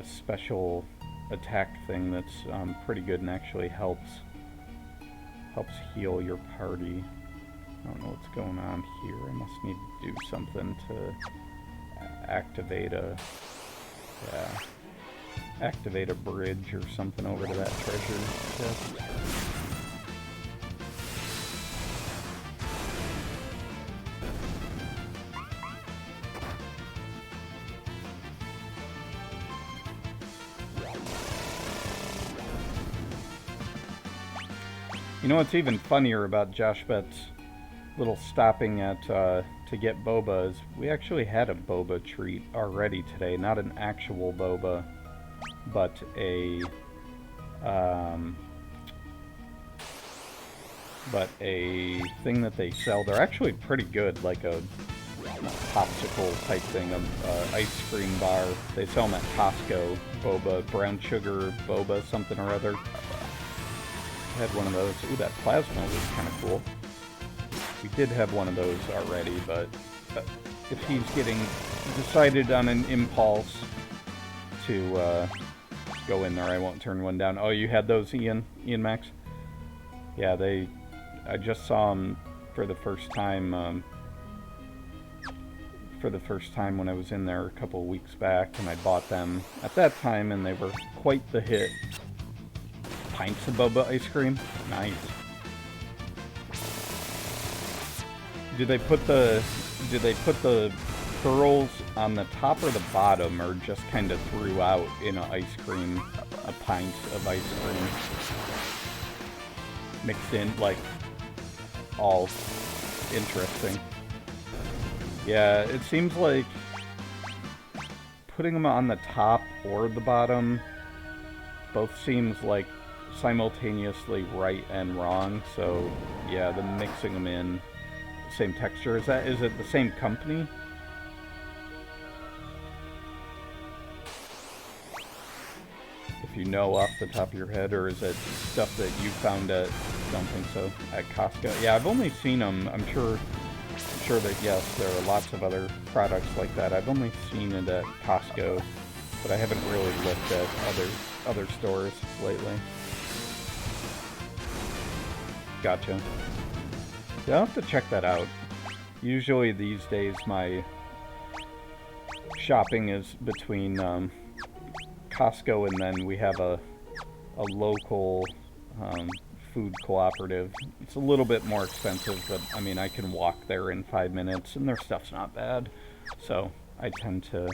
special attack thing that's pretty good and actually helps heal your party. I don't know what's going on here. I must need to do something to activate a bridge or something over to that treasure chest. You know what's even funnier about JshBet8's little stopping at to get boba is we actually had a boba treat already today. Not an actual boba, but a thing that they sell. They're actually pretty good, like a popsicle type thing, ice cream bar. They sell them at Costco. Boba, brown sugar boba, something or other. Had one of those. Ooh, that plasma was kind of cool. We did have one of those already, but if he's getting decided on an impulse to go in there, I won't turn one down. Oh, you had those, Ian Max? Yeah, I just saw them for the first time when I was in there a couple of weeks back, and I bought them at that time, and they were quite the hit. Pints of boba ice cream? Nice. Do they put the pearls on the top or the bottom, or just kind of throughout in a pint of ice cream? Mixed in, like, all interesting. Yeah, it seems like putting them on the top or the bottom both seems like simultaneously right and wrong. So yeah, the mixing them in, same texture. Is it the same company? If you know off the top of your head, or is it stuff that you found at, I don't think so, at Costco? Yeah, I've only seen them. I'm sure that yes, there are lots of other products like that. I've only seen it at Costco, but I haven't really looked at other stores lately. Gotcha. Yeah, I'll have to check that out. Usually these days my shopping is between Costco, and then we have a local food cooperative. It's a little bit more expensive, but I mean, I can walk there in 5 minutes, and their stuff's not bad. So I tend to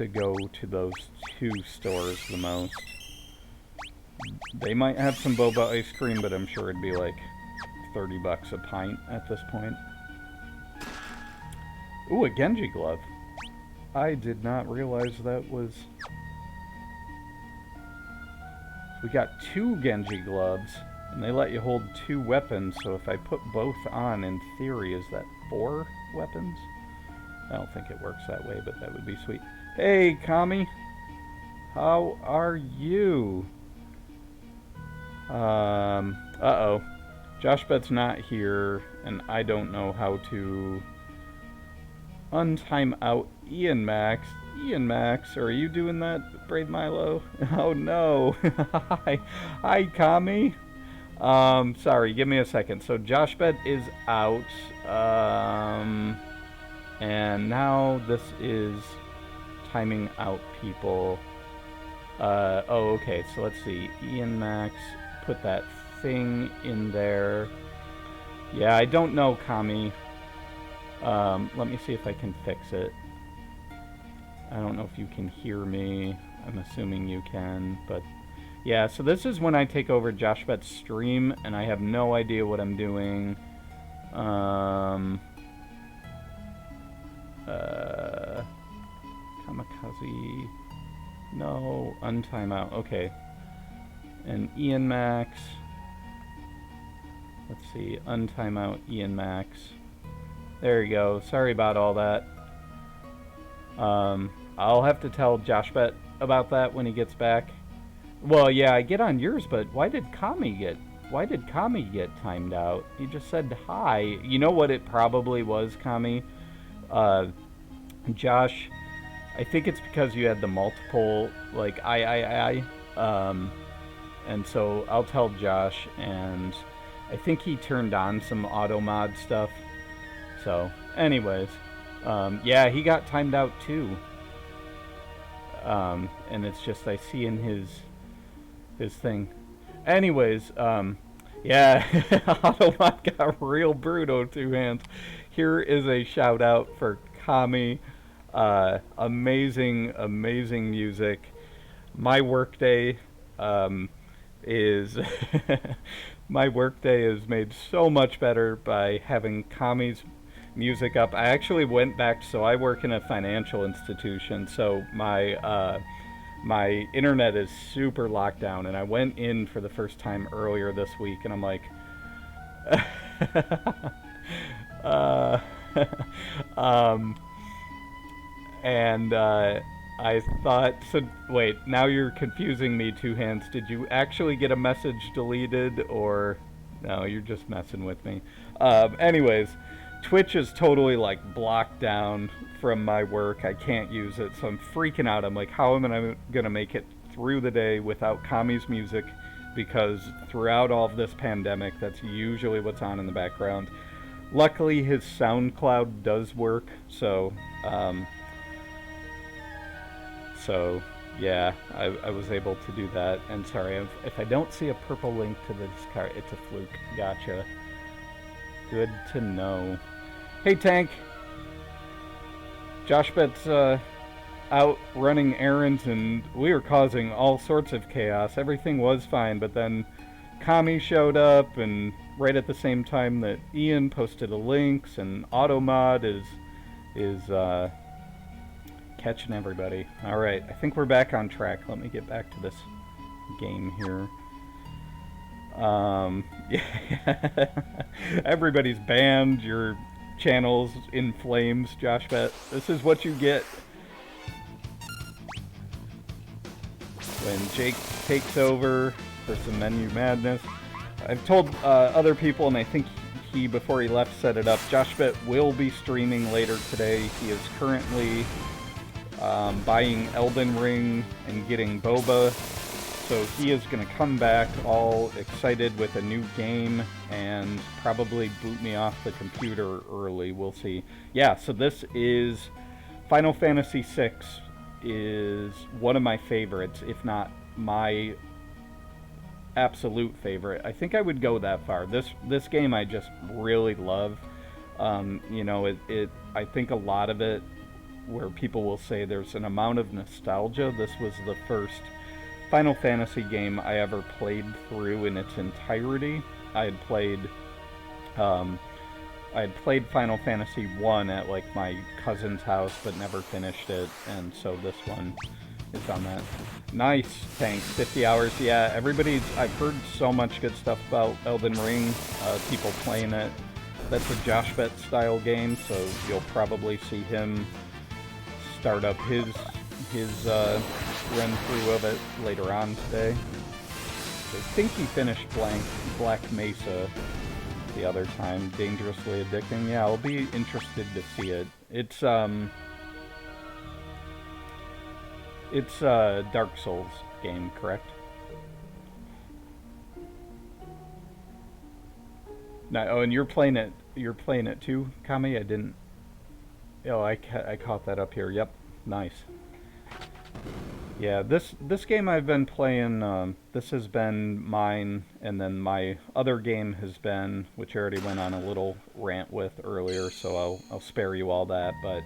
go to those two stores the most. They might have some boba ice cream, but I'm sure it'd be like $30 a pint at this point. Ooh, a Genji glove. I did not realize that was... We got 2 Genji gloves, and they let you hold 2 weapons, so if I put both on, in theory, is that 4 weapons? I don't think it works that way, but that would be sweet. Hey, Kami! How are you? Uh-oh. JshBet8's not here, and I don't know how to untime out Ian Max. Ian Max, are you doing that, Brave Milo? Oh no. Hi, Kami. Sorry, give me a second. So JshBet8 is out, and now this is timing out people. Oh, okay, so let's see. Ian Max, put that thing in there. Yeah, I don't know, Kami. Let me see if I can fix it. I don't know if you can hear me. I'm assuming you can, but yeah, so this is when I take over JshBet8's stream, and I have no idea what I'm doing. Kamikaze. No, untime out. Okay. And Ian Max. Let's see, untime out Ian Max. There you go. Sorry about all that. I'll have to tell JshBet8 about that when he gets back. Well, yeah, I get on yours, but why did Kami get timed out? He just said hi. You know what it probably was, Kami? Josh, I think it's because you had the multiple, like, and so I'll tell Josh, and I think he turned on some auto mod stuff. So, anyways, yeah, he got timed out too. And it's just, I see in his thing. Anyways, yeah, auto mod got real brutal, 2 hands. Here is a shout out for Kami. Amazing music. My workday is my workday is made so much better by having Kami's music up. I actually went back, so I work in a financial institution, so my internet is super locked down, and I went in for the first time earlier this week, and I'm like I thought, so wait, now you're confusing me, 2 hands. Did you actually get a message deleted, or no, you're just messing with me? Anyways, Twitch is totally like blocked down from my work. I can't use it, so I'm freaking out. I'm like, how am I gonna make it through the day without Kami's music? Because throughout all of this pandemic, that's usually what's on in the background. Luckily, his SoundCloud does work, so yeah, I was able to do that. And sorry, if I don't see a purple link to this card, it's a fluke. Gotcha. Good to know. Hey, Tank. JshBet8's out running errands, and we were causing all sorts of chaos. Everything was fine, but then Kami showed up, and right at the same time that Ian posted a links, and AutoMod is catching everybody. Alright, I think we're back on track. Let me get back to this game here. Yeah. Everybody's banned. Your channel's in flames, JshBet. This is what you get when Jake takes over for some menu madness. I've told other people, and I think he, before he left, set it up. JshBet will be streaming later today. He is currently buying Elden Ring and getting boba. So he is going to come back all excited with a new game and probably boot me off the computer early. We'll see. Yeah, so this is Final Fantasy VI is one of my favorites, if not my absolute favorite. I think I would go that far. This game I just really love. You know, I think a lot of it, where people will say there's an amount of nostalgia. This was the first Final Fantasy game I ever played through in its entirety. I had played Final Fantasy 1 at like my cousin's house, but never finished it, and so this one is on that. Nice, thanks. 50 hours. Yeah, I've heard so much good stuff about Elden Ring. People playing it. That's a JshBet style game, so you'll probably see him start up his run through of it later on today. I think he finished Black Mesa the other time. Dangerously Addicting. Yeah, I'll be interested to see it. It's a Dark Souls game, correct? No, oh, and you're playing it too, Kami? I didn't. Oh, I caught that up here. Yep, nice. Yeah, this game I've been playing, this has been mine, and then my other game has been, which I already went on a little rant with earlier, so I'll spare you all that, but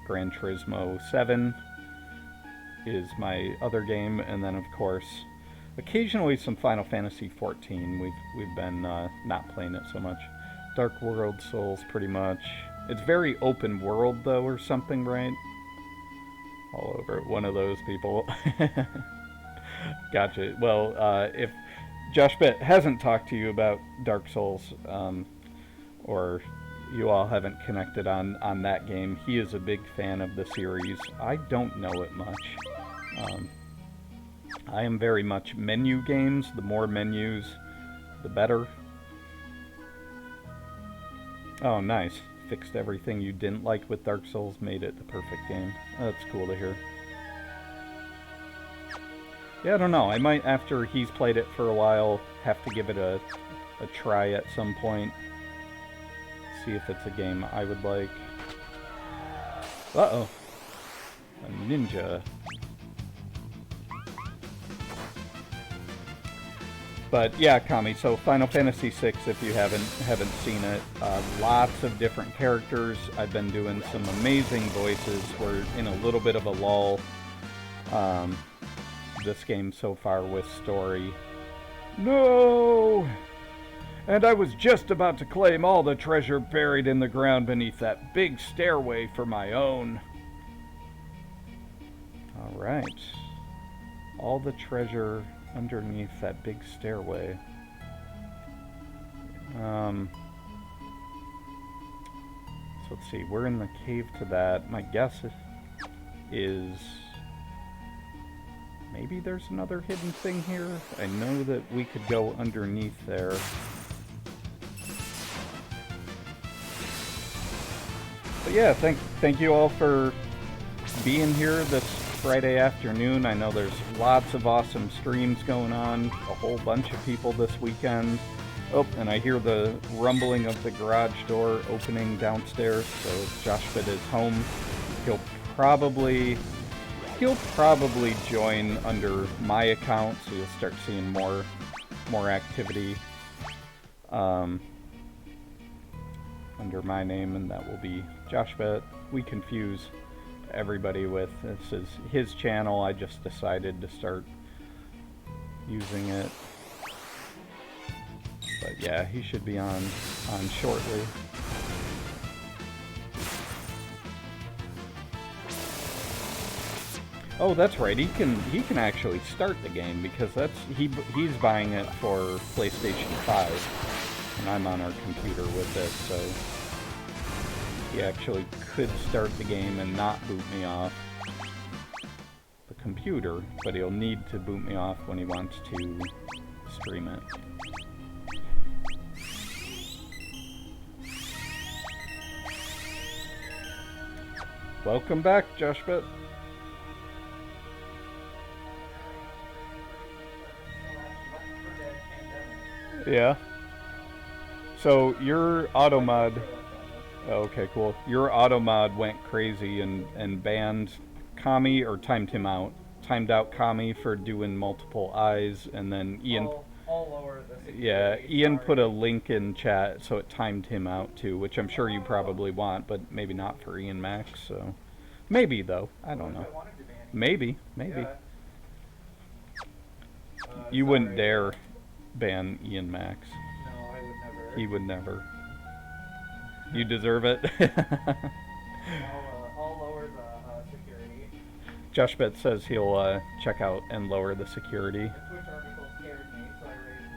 Gran Turismo 7 is my other game, and then of course, occasionally some Final Fantasy 14. We've been not playing it so much. Dark World Souls, pretty much. It's very open world though, or something, right? All over one of those people. Gotcha. Well, if JshBet hasn't talked to you about Dark Souls, or you all haven't connected on that game, he is a big fan of the series. I don't know it much. I am very much menu games. The more menus, the better. Oh, nice. Fixed everything you didn't like with Dark Souls, made it the perfect game. That's cool to hear. Yeah, I don't know. I might, after he's played it for a while, have to give it a try at some point. See if it's a game I would like. Uh-oh. A ninja. But yeah, Kami, so Final Fantasy VI, if you haven't seen it, lots of different characters. I've been doing some amazing voices. We're in a little bit of a lull, this game so far with story. No! And I was just about to claim all the treasure buried in the ground beneath that big stairway for my own. Alright. All the treasure underneath that big stairway. So let's see, we're in the cave to that. My guess is maybe there's another hidden thing here. I know that we could go underneath there. But yeah, thank you all for being here this Friday afternoon. I know there's lots of awesome streams going on, a whole bunch of people this weekend. Oh, and I hear the rumbling of the garage door opening downstairs, so JshBet is home. He'll probably join under my account, so you'll start seeing more activity under my name, and that will be JshBet. We confuse everybody with, this is his channel. I just decided to start using it. But yeah, he should be on shortly. Oh, that's right. He can actually start the game because he's buying it for PlayStation 5, and I'm on our computer with it, so he actually could start the game and not boot me off the computer, but he'll need to boot me off when he wants to stream it. Welcome back, JshBet8. Yeah. So your auto mod. Oh, okay, cool. Your auto mod went crazy and banned Kami, or timed him out. Timed out Kami for doing multiple eyes, and then Ian. All lower the security. Yeah, Ian put a link in chat, so it timed him out too, which I'm sure you probably want, but maybe not for Ian Max. So maybe though. I don't know. Maybe. Yeah. You wouldn't dare ban Ian Max. No, I would never. He would never. You deserve it. I'll lower the security. JshBet8 says he'll check out and lower the security. The Twitch article scared me, so I raised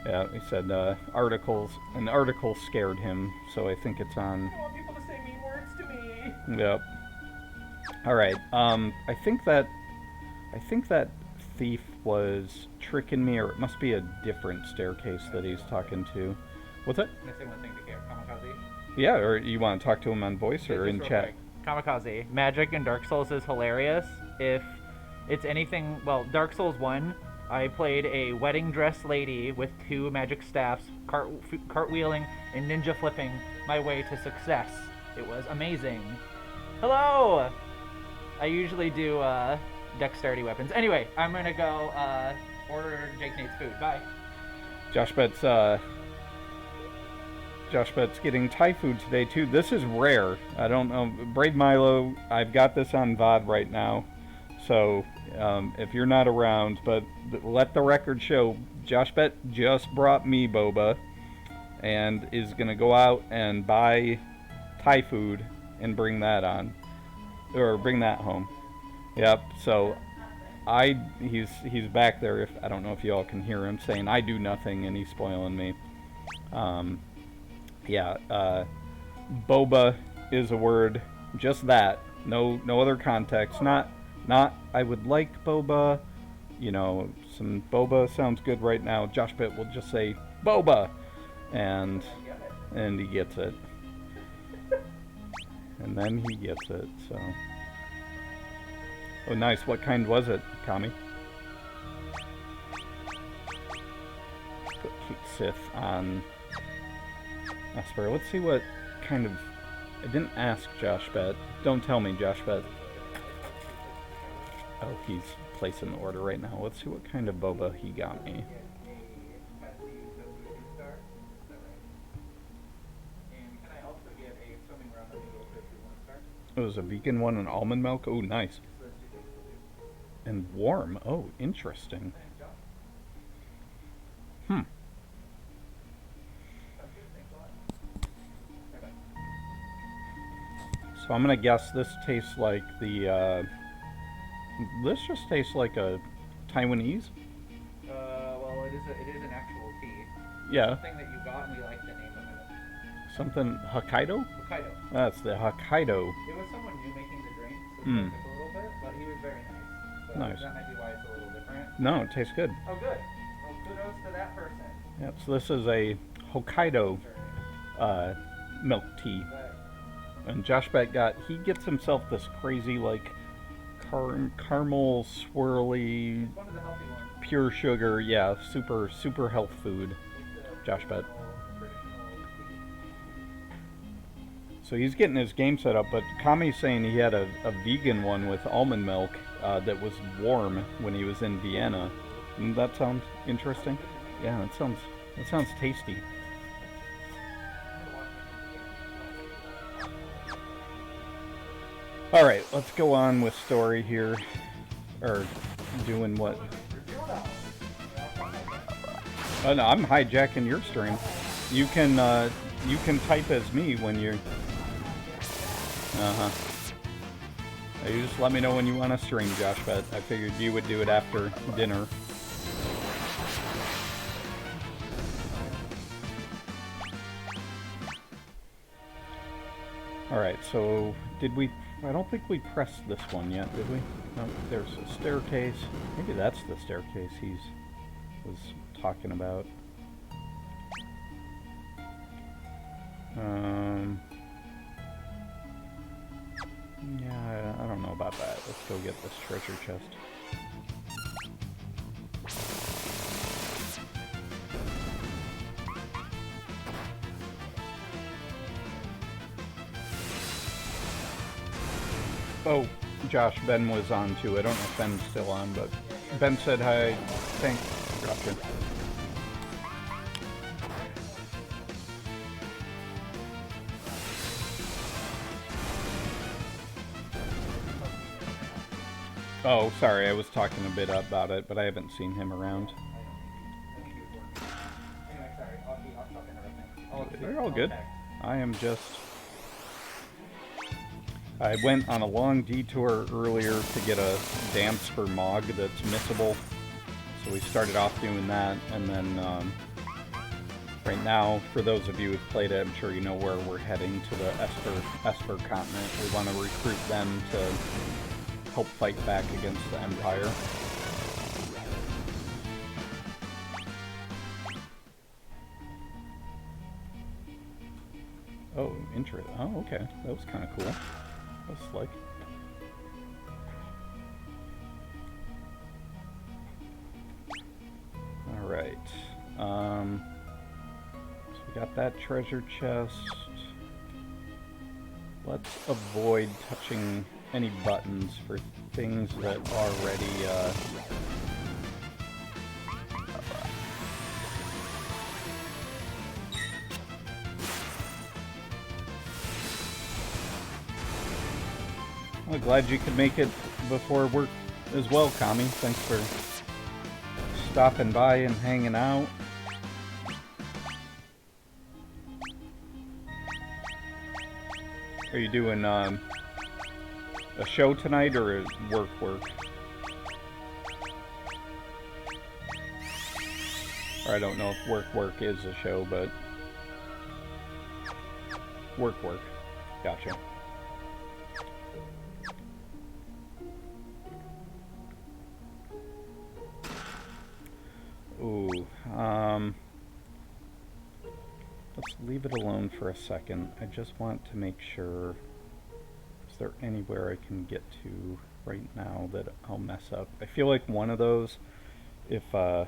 it up. Yeah, he said an article scared him, so I think it's on. I want people to say mean words to me. Yep. All right. I think that thief was tricking me, or it must be a different staircase that he's talking to. What's that? Can I say one thing to Kamikaze? Yeah, or you want to talk to him on voice or in chat? Kamikaze, Magic in Dark Souls is hilarious. If it's anything, well, Dark Souls 1, I played a wedding dress lady with 2 magic staffs, cartwheeling and ninja flipping my way to success. It was amazing. Hello! I usually do dexterity weapons. Anyway, I'm gonna go order Jaykn8's food. Bye. JshBet8's getting Thai food today too. This is rare. I don't know. Brave Milo, I've got this on VOD right now. So if you're not around, but let the record show, JshBet8 just brought me boba and is going to go out and buy Thai food and bring that on. Or bring that home. Yep, so he's back there. I don't know if you all can hear him saying I do nothing and he's spoiling me. Yeah, boba is a word, just that. No other context. Not I would like boba. You know, some boba sounds good right now. JshBet8 will just say boba, and he gets it. And then he gets it. So, oh nice. What kind was it, Kami? Put Sith on Esper. Let's see what kind of. I didn't ask JshBet8. Don't tell me, JshBet8. Oh, he's placing the order right now. Let's see what kind of boba he got me. It was a vegan one and almond milk. Oh, nice. And warm. Oh, interesting. So I'm gonna guess this tastes like the. This just tastes like a Taiwanese. Well, it is an actual tea. Yeah. Something that you got, and we like the name of it. Something Hokkaido. Hokkaido. That's the Hokkaido. It was someone new making the drink, so it took a little bit, but he was very nice. So Nice. That might be why it's a little different. No, it tastes good. Oh, good. Well, kudos to that person. Yep. So this is a Hokkaido milk tea. And JshBet8 he gets himself this crazy like caramel swirly One of the healthy ones. pure sugar, yeah, super health food. JshBet8. So he's getting his game set up, but Kami's saying he had a vegan one with almond milk that was warm when he was in Vienna. Doesn't that sound interesting? Yeah, that sounds tasty. Alright, let's go on with story here. Or doing what? Oh no, I'm hijacking your stream. You can type as me when you're... You just let me know when you want to stream, JshBet. I figured you would do it after dinner. Alright, so did we... I don't think we pressed this one yet, did we? No, there's a staircase. Maybe that's the staircase he was talking about. Yeah, I don't know about that. Let's go get this treasure chest. Oh, Josh, Ben was on too. I don't know if Ben's still on, but Ben said hi. Thanks. Gotcha. Oh, sorry, I was talking a bit about it, but I haven't seen him around. They're all good. I am just... I went on a long detour earlier to get a dance for Mog that's missable. So we started off doing that, and then right now, for those of you who've played it, I'm sure you know where we're heading, to the Esper continent. We want to recruit them to help fight back against the Empire. Oh, interesting. Oh, okay. That was kind of cool. That was like... Alright. So we got that treasure chest. Let's avoid touching any buttons for things that already, I'm glad you could make it before work as well, Kami. Thanks for stopping by and hanging out. Are you doing a show tonight or work? Or I don't know if work is a show, but work. Gotcha. Ooh, let's leave it alone for a second. I just want to make sure, is there anywhere I can get to right now that I'll mess up? I feel like one of those, if I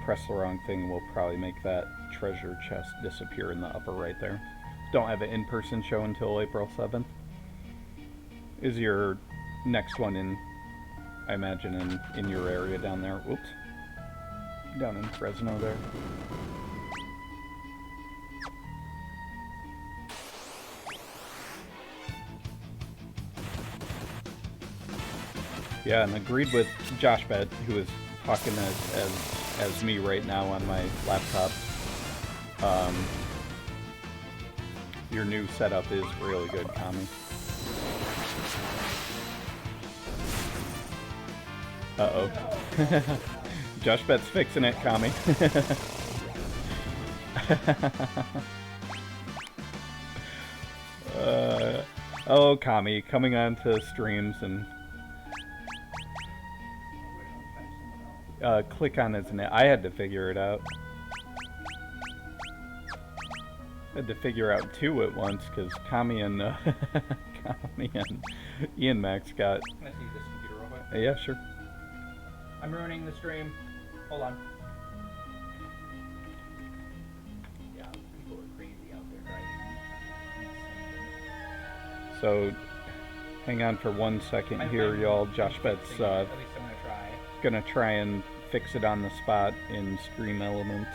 press the wrong thing, will probably make that treasure chest disappear in the upper right there. Don't have an in-person show until April 7th. Is your next one in, I imagine, in your area down there? Whoops. Down in Fresno there. Yeah, and agreed with JshBet, who is talking as me right now on my laptop. Your new setup is really good, Kami. Uh-oh. JshBet's fixing it, Kami. Oh, Kami, coming on to streams and... click on his name. I had to figure it out. I had to figure out two at once, because Kami and Ian Max got... Can I see this computer real quick? Yeah, sure. I'm ruining the stream. Hold on. Yeah, people are crazy out there, right? So, hang on for 1 second here, y'all. JshBet's at least I'm gonna try and fix it on the spot in Stream Elements.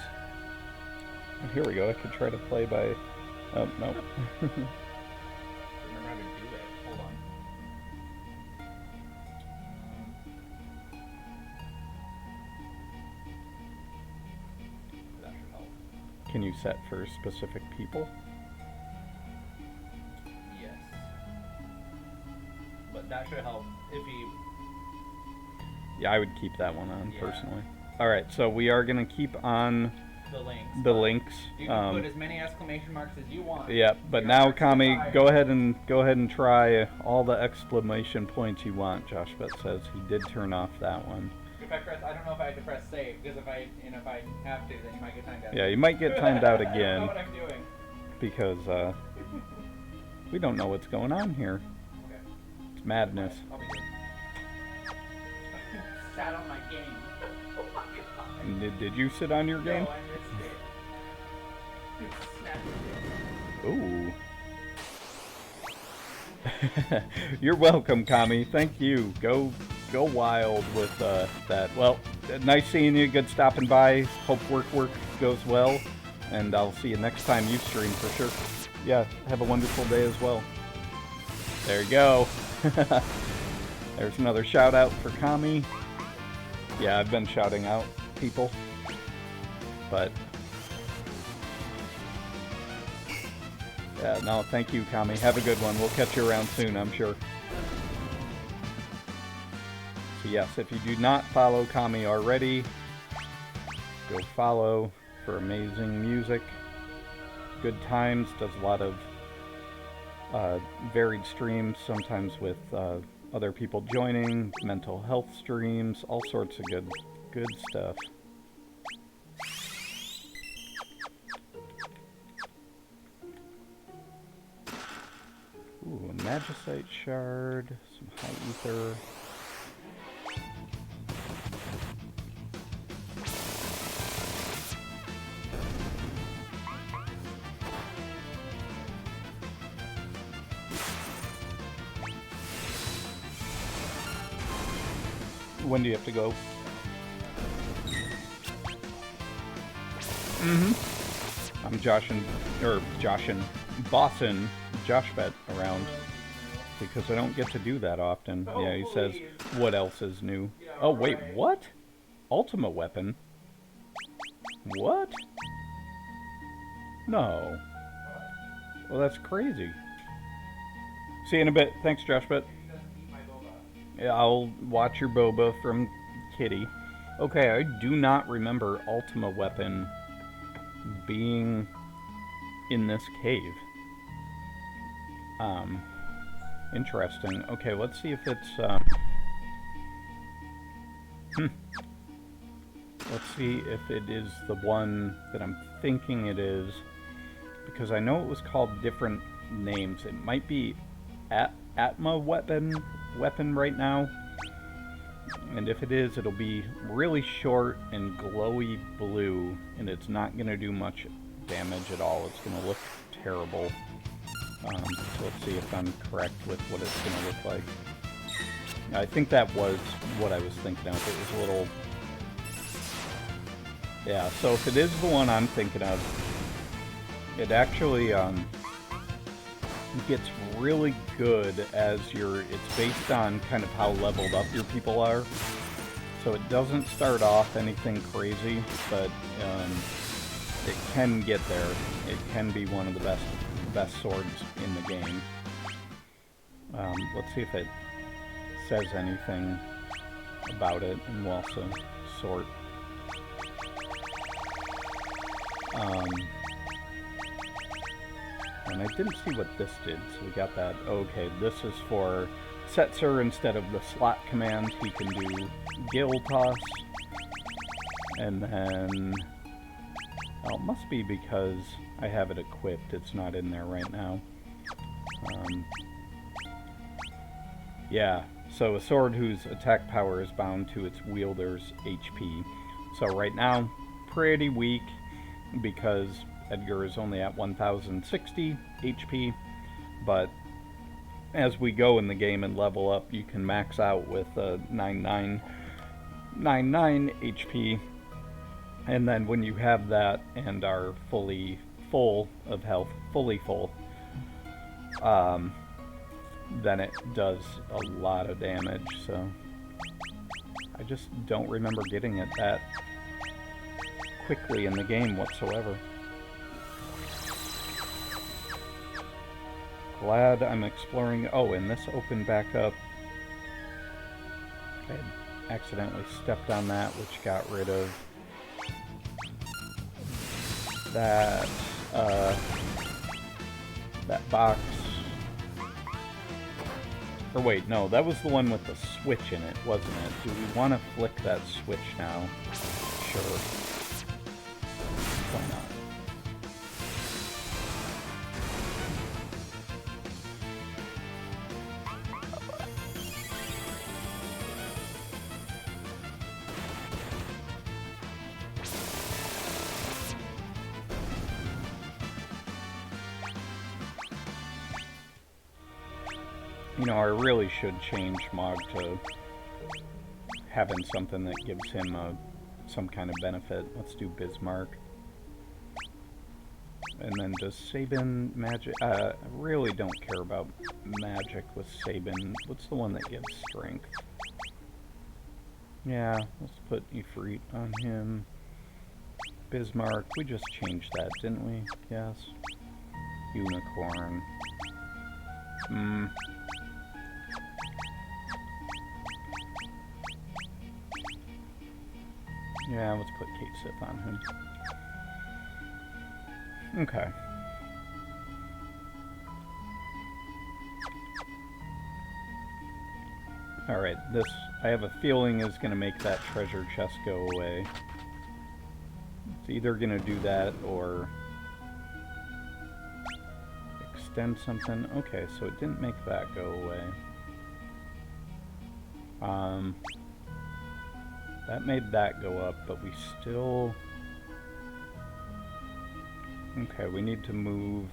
Oh, here we go. I could try to play by... Oh, no. Remember how to do it. Hold on. That should help. Can you set for specific people? Yes. that should help if he... Yeah, I would keep that one on, Yeah. personally. Alright, so we are going to keep on the links. the links. You can put as many exclamation marks as you want. Yeah, but now, Kami, go ahead and try all the exclamation points you want. JshBet8 says he did turn off that one. If I press, I don't know if I have to press save, because if I have to, then you might get timed out. Yeah, you might get timed out again. I don't know what I'm doing. Because we don't know what's going on here. Okay. It's madness. I'll be good. Sat on my game. Oh my god. Did you sit on your game? No, I missed it. Ooh. You're welcome, Kami. Thank you. Go wild with that. Well, nice seeing you. Good stopping by. Hope work goes well. And I'll see you next time you stream for sure. Yeah, have a wonderful day as well. There you go. There's another shout out for Kami. Yeah, I've been shouting out people. But yeah, no, thank you, Kami. Have a good one. We'll catch you around soon, I'm sure. So yes, if you do not follow Kami already, go follow for amazing music. Good times, does a lot of varied streams, sometimes with other people joining, mental health streams, all sorts of good stuff. Ooh, a Magicite Shard, some High Ether. When do you have to go? I'm bossing JshBet8 around because I don't get to do that often. Oh, yeah, he says, please. what else is new? Yeah, oh, wait, right. what? Ultimate weapon? What? No. Well, that's crazy. See you in a bit. Thanks, JshBet8. Yeah, I'll watch your boba from Kitty. Okay, I do not remember Ultima Weapon being in this cave. Interesting. Okay, let's see if it's, Let's see if it is the one that I'm thinking it is, because I know it was called different names. It might be Atma weapon right now, and if it is, it'll be really short and glowy blue, and it's not going to do much damage at all. It's going to look terrible. So let's see if I'm correct with what it's going to look like. I think that was what I was thinking of. It was a little... Yeah, so if it is the one I'm thinking of, it actually gets really good as it's based on kind of how leveled up your people are. So it doesn't start off anything crazy, but it can get there. It can be one of the best swords in the game. Let's see if it says anything about it, and we'll also sort. And I didn't see what this did, so we got that. Okay, this is for Setzer. Instead of the slot command, he can do Gale Toss. And then... Oh, it must be because I have it equipped. It's not in there right now. Yeah, so a sword whose attack power is bound to its wielder's HP. So right now, pretty weak, because Edgar is only at 1060 HP, but as we go in the game and level up, you can max out with 9999 HP, and then when you have that and are fully full of health, then it does a lot of damage. So I just don't remember getting it that quickly in the game whatsoever. Glad I'm exploring. Oh, and this opened back up I accidentally stepped on that, which got rid of that, that box. Or wait, no, that was the one with the switch in it, wasn't it? Do we want to flick that switch now? Sure. Why not? You know, I really should change Mog to having something that gives him some kind of benefit. Let's do Bismarck. And then does Sabin magic? I really don't care about magic with Sabin. What's the one that gives strength? Yeah, let's put Ifrit on him. Bismarck, we just changed that, didn't we? Yes. Unicorn. Yeah, let's put Kate Sith on him. Okay. Alright, this, I have a feeling, is going to make that treasure chest go away. It's either going to do that or extend something. Okay, so it didn't make that go away. That made that go up, but we still... Okay, we need to move...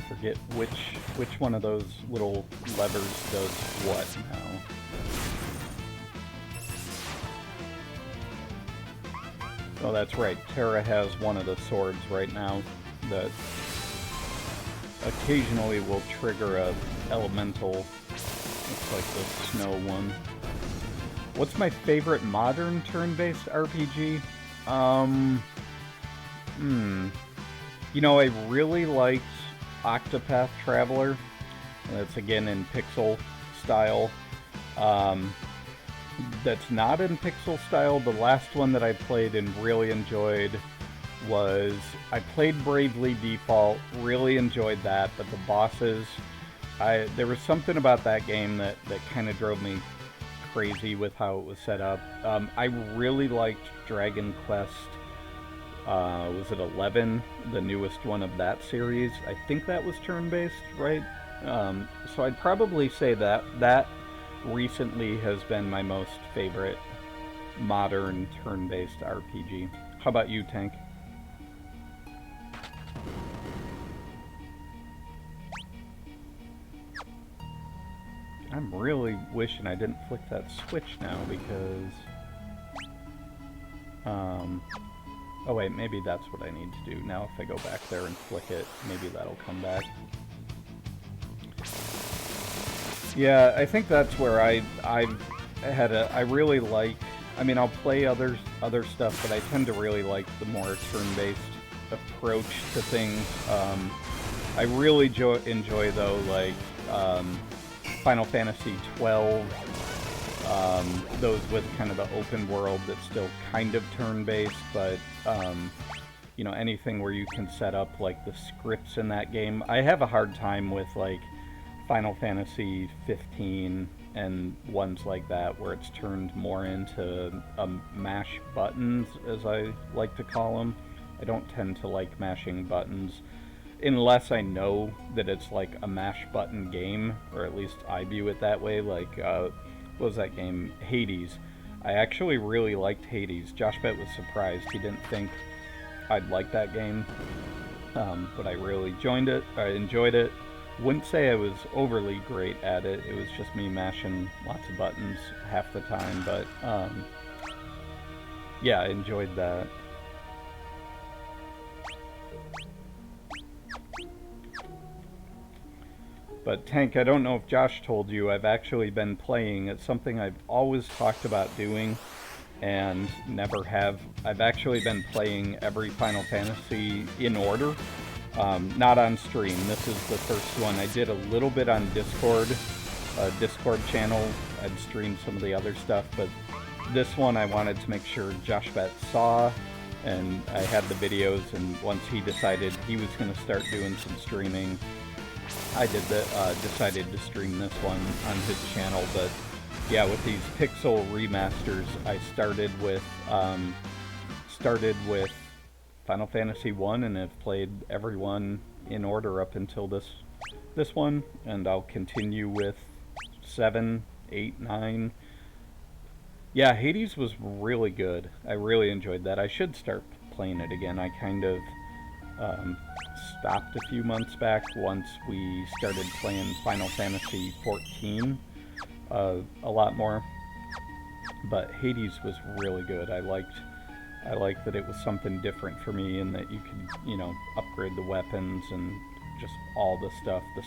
Forget which one of those little levers does what now. Oh, that's right. Terra has one of the swords right now that occasionally will trigger a elemental. Looks like the snow one. What's my favorite modern turn-based RPG? You know, I really liked Octopath Traveler. That's again in pixel style. That's not in pixel style. The last one that I played and really enjoyed was, I played Bravely Default, really enjoyed that, but the bosses, there was something about that game that kind of drove me crazy with how it was set up. I really liked Dragon Quest, was it 11, the newest one of that series? I think that was turn-based, right? So I'd probably say that recently has been my most favorite modern turn-based RPG. How about you, Tank? I'm really wishing I didn't flick that switch now because... oh wait, maybe that's what I need to do. Now if I go back there and flick it, maybe that'll come back. Yeah, I think that's where I really like... I mean, I'll play other stuff, but I tend to really like the more turn-based approach to things. I really enjoy though, like, Final Fantasy 12, those with kind of the open world that's still kind of turn-based, but, you know, anything where you can set up, like, the scripts in that game. I have a hard time with, like, Final Fantasy 15 and ones like that, where it's turned more into mash buttons, as I like to call them. I don't tend to like mashing buttons, unless I know that it's like a mash button game, or at least I view it that way. Like, what was that game? Hades. I actually really liked Hades. JshBet8 was surprised. He didn't think I'd like that game, but I really enjoyed it. Wouldn't say I was overly great at it. It was just me mashing lots of buttons half the time, but yeah, I enjoyed that. But Tank, I don't know if Josh told you, I've actually been playing. It's something I've always talked about doing and never have. I've actually been playing every Final Fantasy in order. Not on stream. This is the first one. I did a little bit on Discord, Discord channel. I'd streamed some of the other stuff, but this one I wanted to make sure JshBet8 saw, and I had the videos, and once he decided he was going to start doing some streaming, I decided to stream this one on his channel. But yeah, with these pixel remasters, I started with Final Fantasy 1 and have played every one in order up until this one, and I'll continue with 7, 8, 9. Yeah, Hades was really good. I really enjoyed that. I should start playing it again. I kind of stopped a few months back once we started playing Final Fantasy 14 a lot more. But Hades was really good. I liked that it was something different for me, and that you could, you know, upgrade the weapons and just all the stuff. The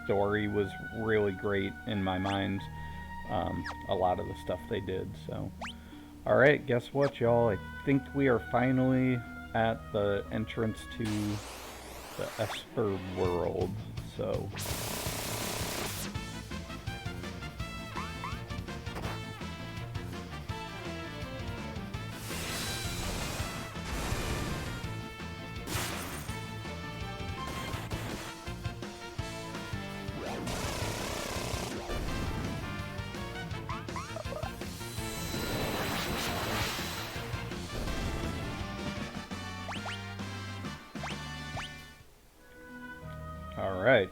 story was really great in my mind. A lot of the stuff they did. So, all right, guess what, y'all? I think we are finally at the entrance to the Esper world. So. Alright.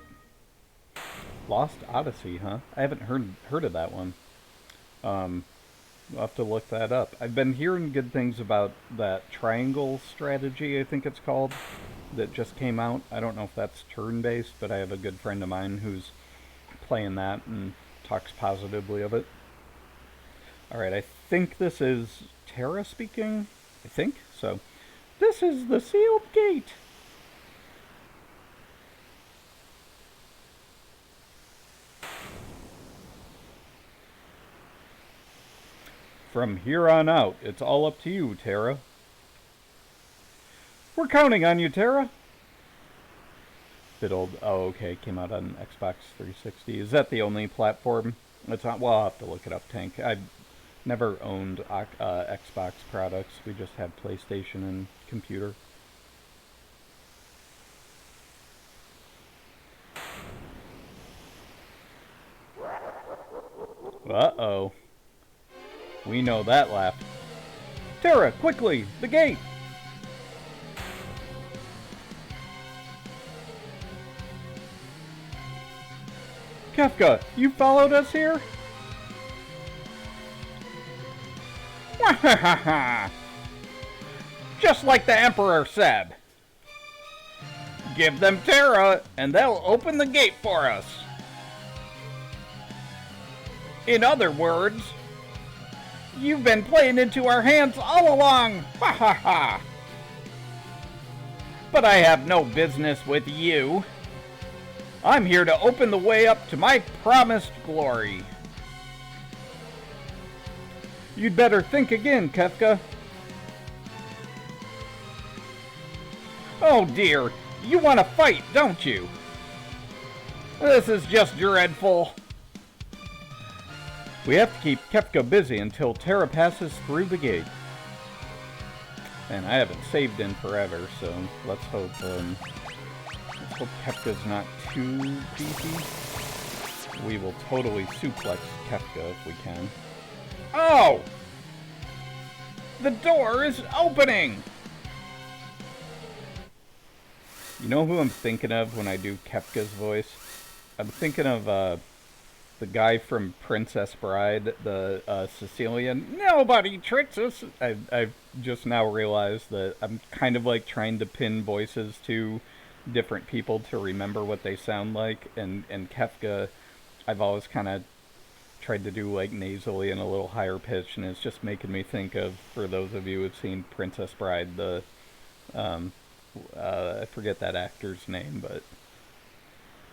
Lost Odyssey, huh? I haven't heard of that one. I'll have to look that up. I've been hearing good things about that triangle strategy, I think it's called, that just came out. I don't know if that's turn-based, but I have a good friend of mine who's playing that and talks positively of it. Alright, I think this is Terra speaking. I think so. This is the sealed gate. From here on out, it's all up to you, Terra. We're counting on you, Terra. Bit old. Oh, okay. Came out on Xbox 360. Is that the only platform? It's not. Well, I'll have to look it up, Tank. I've never owned Xbox products. We just have PlayStation and computer. Uh-oh. We know that laugh. Terra, quickly! The gate! Kefka, you followed us here? Wahahaha! Just like the Emperor said. Give them Terra, and they'll open the gate for us. In other words, you've been playing into our hands all along! Ha ha ha! But I have no business with you. I'm here to open the way up to my promised glory. You'd better think again, Kefka. Oh dear, you want to fight, don't you? This is just dreadful. We have to keep Kefka busy until Terra passes through the gate. And I haven't saved in forever, so let's hope Kefka's not too beefy. We will totally suplex Kefka if we can. Oh! The door is opening! You know who I'm thinking of when I do Kefka's voice? I'm thinking of the guy from Princess Bride, the Sicilian. Nobody tricks us! I've just now realized that I'm kind of like trying to pin voices to different people to remember what they sound like, and Kefka, I've always kind of tried to do like nasally and a little higher pitch, and it's just making me think of, for those of you who've seen Princess Bride, the I forget that actor's name, but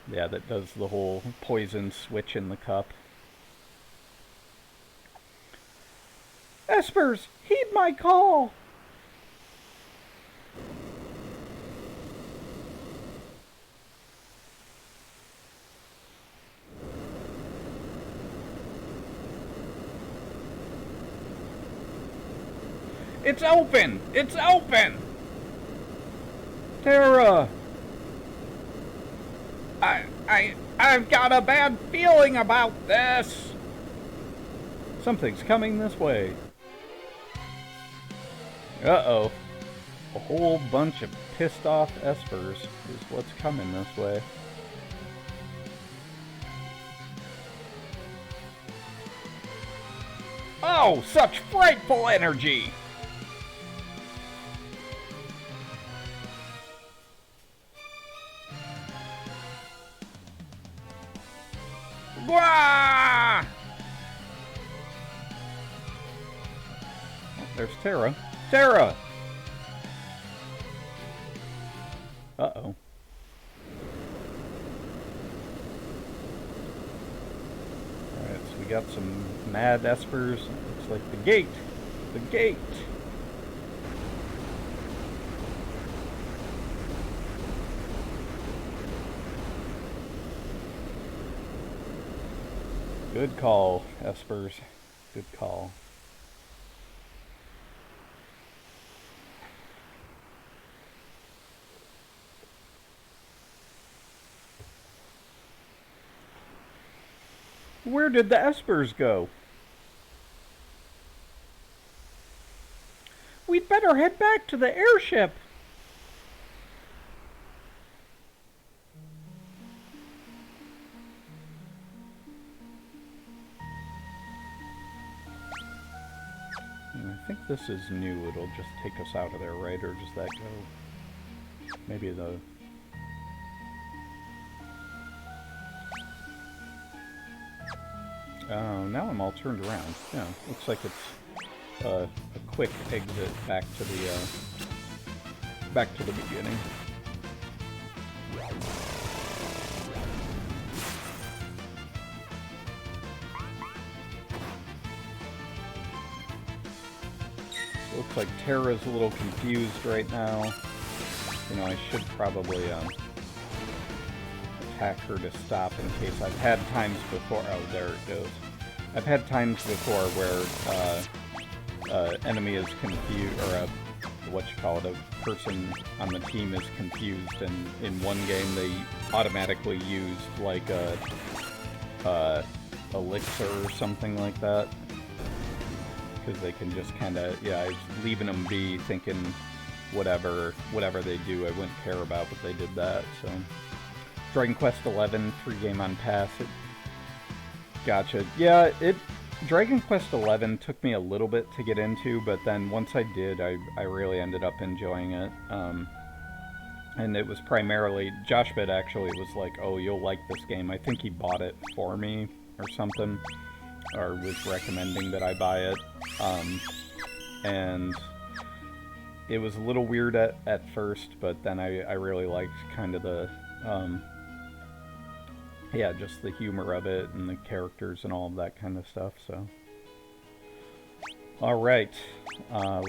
yeah, that does the whole poison switch in the cup. Espers, heed my call! It's open! It's open! Terra! I've got a bad feeling about this! Something's coming this way. Uh-oh. A whole bunch of pissed off espers is what's coming this way. Oh, such frightful energy! Wah! Oh, there's Terra. Terra! Uh-oh. Alright, so we got some mad espers. Looks like the gate. The gate! Good call, espers. Good call. Where did the espers go? We'd better head back to the airship. I think this is new. It'll just take us out of there, right? Or does that go? Maybe the... Oh, now I'm all turned around. Yeah, looks like it's a quick exit back to the beginning. Looks like Terra's a little confused right now. You know, I should probably attack her to stop in case. I've had times before. Oh, there it goes. I've had times before where enemy is confused, or a person on the team is confused, and in one game they automatically used like a elixir or something like that. Because they can just kind of, yeah, I was leaving them be, thinking whatever they do, I wouldn't care about, but they did that, so. Dragon Quest 11, free game on pass. Gotcha. Yeah, Dragon Quest 11 took me a little bit to get into, but then once I did, I really ended up enjoying it. And it was primarily, JshBet8 actually was like, oh, you'll like this game. I think he bought it for me or something, or was recommending that I buy it. And it was a little weird at first, but then I really liked kind of the, yeah, just the humor of it and the characters and all of that kind of stuff, so. Alright,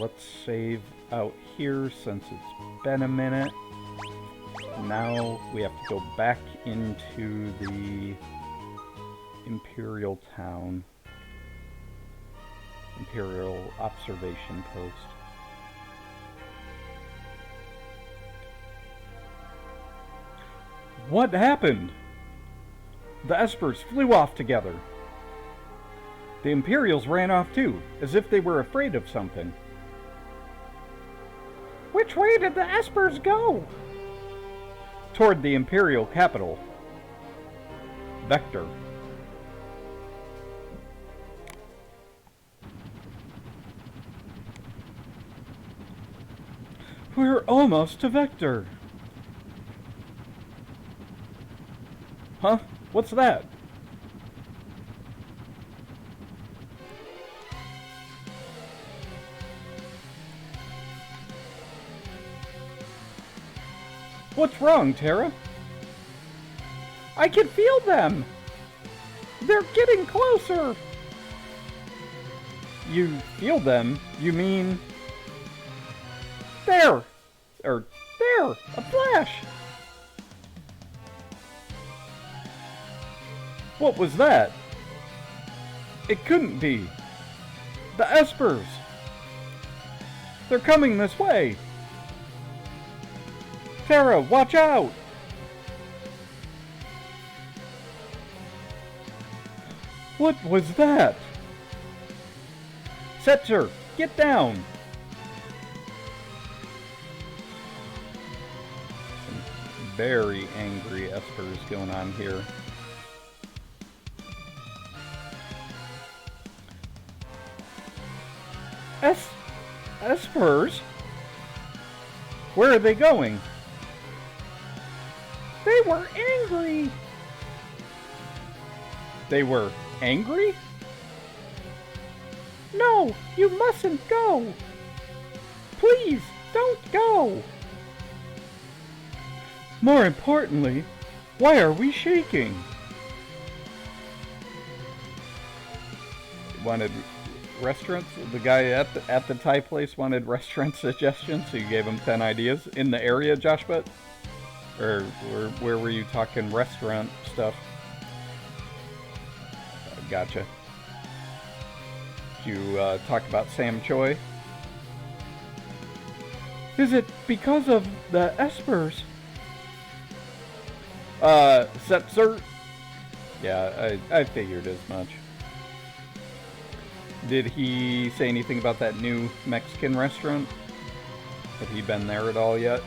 let's save out here since it's been a minute. Now we have to go back into the Imperial Town. Imperial Observation Post. What happened? The espers flew off together. The Imperials ran off too, as if they were afraid of something. Which way did the espers go? Toward the Imperial capital. Vector. We're almost to Vector. Huh? What's that? What's wrong, Terra? I can feel them! They're getting closer! You feel them? You mean... There! Or, there! A flash! What was that? It couldn't be. The espers! They're coming this way! Tara, watch out! What was that? Setzer, get down! Some very angry espers going on here. Espers? Where are they going? They were angry! They were angry? No, you mustn't go! Please, don't go! More importantly, why are we shaking? Wanted restaurants? The guy at the Thai place wanted restaurant suggestions, so you gave him 10 ideas in the area, JshBet8? Or where were you talking restaurant stuff? Gotcha. Did you talk about Sam Choi? Is it because of the espers? Setzer? Yeah, I figured as much. Did he say anything about that new Mexican restaurant? Have you been there at all yet?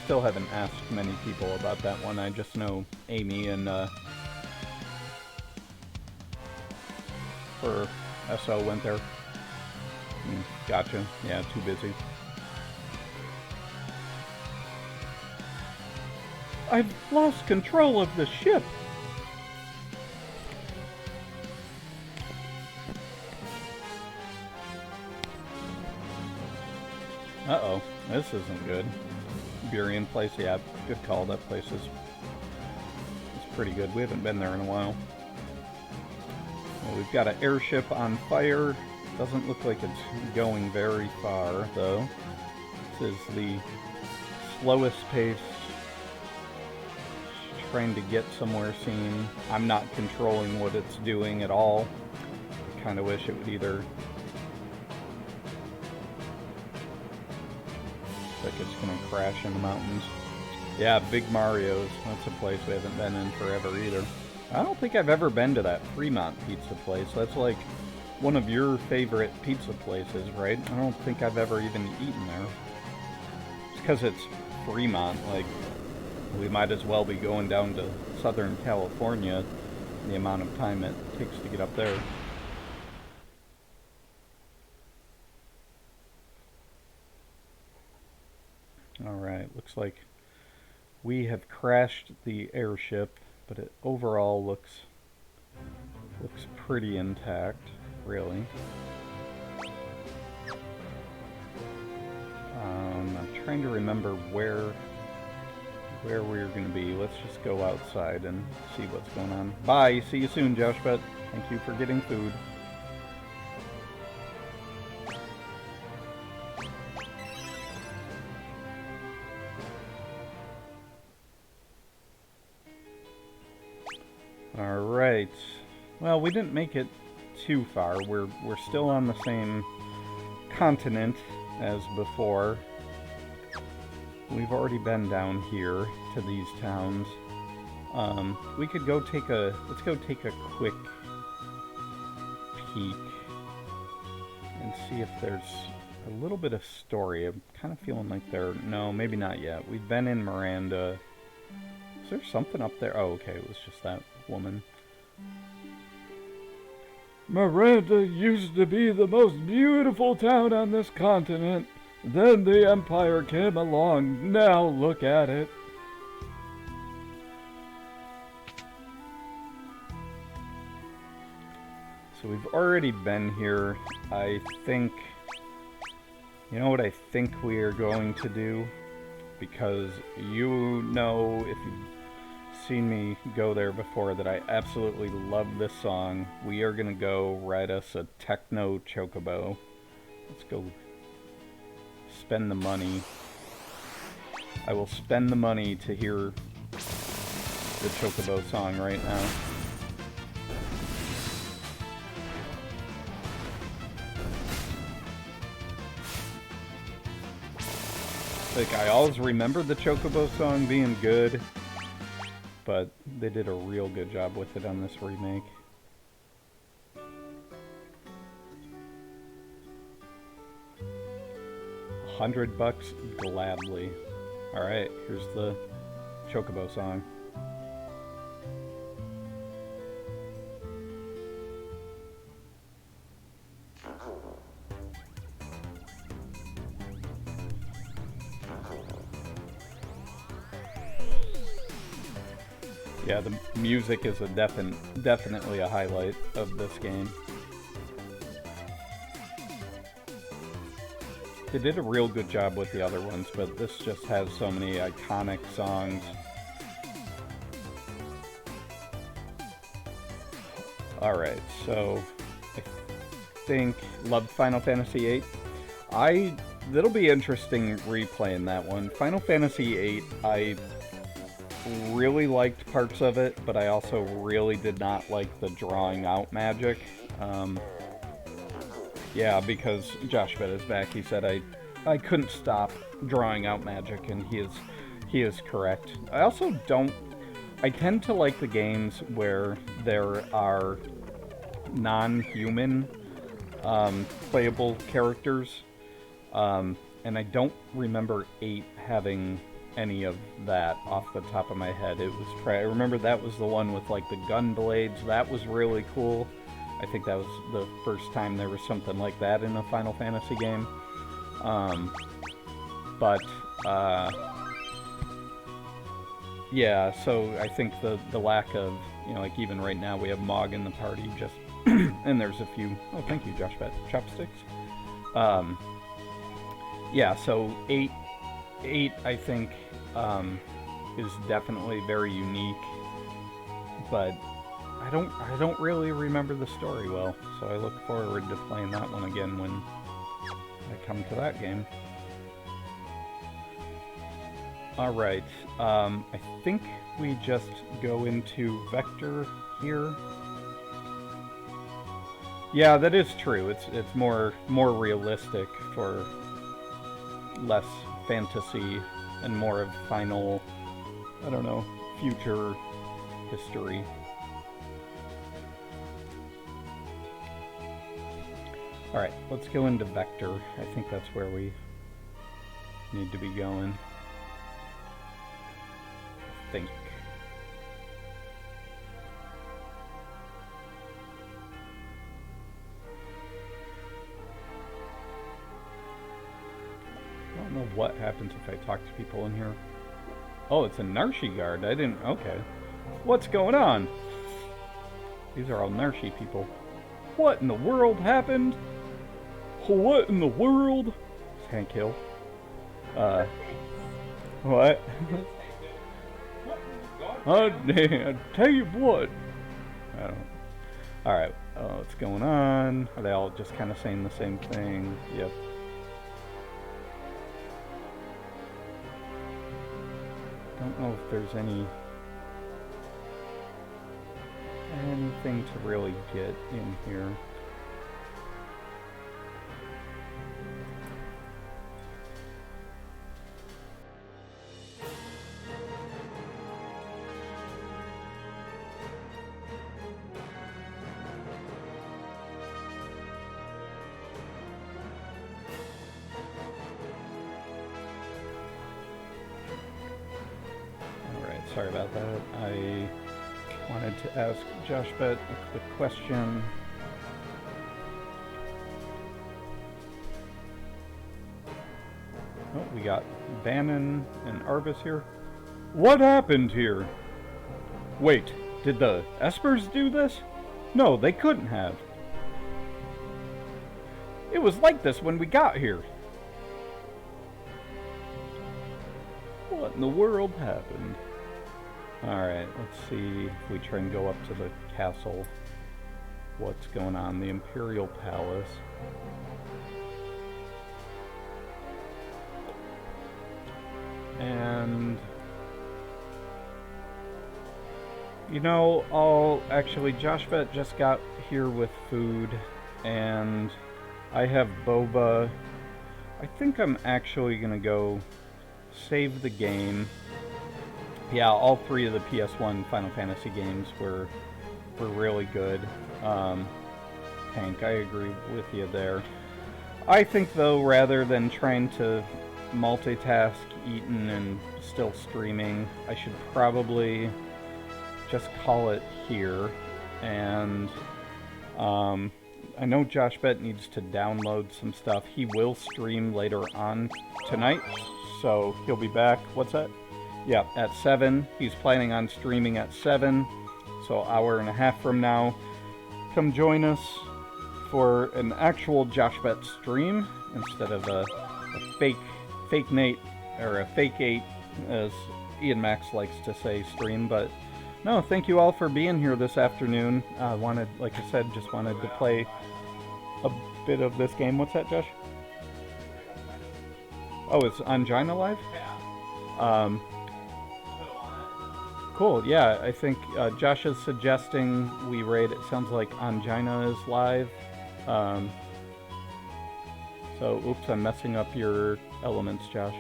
Still haven't asked many people about that one. I just know Amy and or SO went there. Gotcha. Yeah, too busy. I've lost control of the ship. Uh-oh. This isn't good. Burien place, yeah, good call. That place is pretty good. We haven't been there in a while. Well, we've got an airship on fire. Doesn't look like it's going very far, though. This is the slowest pace. Trying to get somewhere seen. I'm not controlling what it's doing at all. I kind of wish it would either... like it's gonna crash in the mountains. Yeah, Big Mario's. That's a place we haven't been in forever either. I don't think I've ever been to that Fremont pizza place. That's like one of your favorite pizza places, right? I don't think I've ever even eaten there. It's because it's Fremont. Like, we might as well be going down to Southern California, the amount of time it takes to get up there. Alright, looks like we have crashed the airship, but it overall looks pretty intact, really. I'm trying to remember where we're going to be. Let's just go outside and see what's going on. Bye! See you soon, JshBet8. Thank you for getting food. Alright. Well, we didn't make it too far. We're still on the same continent as before. We've already been down here to these towns. We could go take let's go take a quick peek and see if there's a little bit of story. I'm kind of feeling like no, maybe not yet. We've been in Miranda. Is there something up there? Oh, okay, it was just that woman. Miranda used to be the most beautiful town on this continent. Then the Empire came along. Now look at it. So we've already been here. I think... You know what I think we are going to do? Because you know, if you've seen me go there before, that I absolutely love this song. We are going to go ride us a techno chocobo. Let's go spend the money. I will spend the money to hear the chocobo song right now. Like, I always remember the Chocobo song being good, but they did a real good job with it on this remake. $100 gladly. Alright, here's the Chocobo song. Yeah, the music is a definitely a highlight of this game. They did a real good job with the other ones, but this just has so many iconic songs. Alright, so I think loved Final Fantasy VIII. That'll be interesting replaying that one. Final Fantasy VIII, I really liked parts of it, but I also really did not like the drawing out magic. Yeah, because JshBet8 is back. He said I couldn't stop drawing out magic, and he is correct. I also don't. I tend to like the games where there are non-human playable characters, and I don't remember 8 having any of that off the top of my head. I remember that was the one with like the gun blades. That was really cool. I think that was the first time there was something like that in a Final Fantasy game. Yeah, so I think the lack of, you know, like even right now we have Mog in the party, just and there's a few, oh thank you JshBet8, chopsticks. Yeah, so 8 I think is definitely very unique, but I don't really remember the story well, so I look forward to playing that one again when I come to that game. Alright, I think we just go into Vector here. Yeah, that is true. It's more realistic for less fantasy and more of final, I don't know, future history. Alright, let's go into Vector. I think that's where we need to be going. I think. I don't know what happens if I talk to people in here. Oh, it's a Narshi guard. I didn't... Okay. What's going on? These are all Narshi people. What in the world happened? What in the world? Can't kill. What? I tell you what. I don't know. Alright, what's going on? Are they all just kind of saying the same thing? Yep. Don't know if there's anything to really get in here. Sorry about that. I wanted to ask JshBet8 a quick question. Oh, we got Bannon and Arvis here. What happened here? Wait, did the Espers do this? No, they couldn't have. It was like this when we got here. What in the world happened? Alright, let's see if we try and go up to the castle. What's going on? The Imperial Palace. And... you know, actually, JshBet8 just got here with food, and I have boba. I think I'm actually gonna go save the game. Yeah, all three of the PS1 Final Fantasy games were really good. Hank, I agree with you there. I think, though, rather than trying to multitask Eaton and still streaming, I should probably just call it here. And I know JshBet8 needs to download some stuff. He will stream later on tonight, so he'll be back. What's that? Yeah, at 7. He's planning on streaming at 7, so an hour and a half from now. Come join us for an actual JshBet8 stream instead of a fake Nate, or a fake 8, as Ian Max likes to say, stream. But no, thank you all for being here this afternoon. Like I said, just wanted to play a bit of this game. What's that, Josh? Oh, it's Angina live? Cool, yeah, I think Josh is suggesting we raid. It sounds like Angina is live. So, oops, I'm messing up your elements, Josh.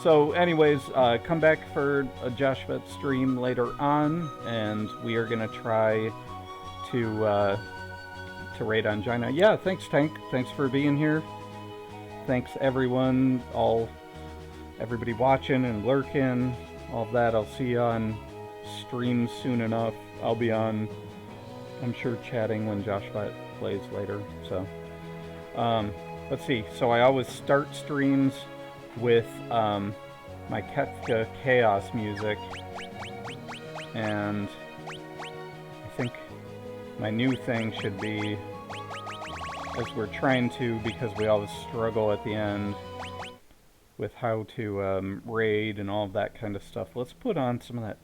So anyways, come back for a JshBet8 stream later on, and we are gonna try to raid Angina. Yeah, thanks, Tank. Thanks for being here. Thanks, everyone, everybody watching and lurking, all of that. I'll see you on stream soon enough. I'll be on, I'm sure, chatting when JshBet8 plays later. So, let's see. So I always start streams with my Kefka Chaos music, and I think my new thing should be, as we're trying to, because we always struggle at the end with how to raid and all of that kind of stuff, let's put on some of that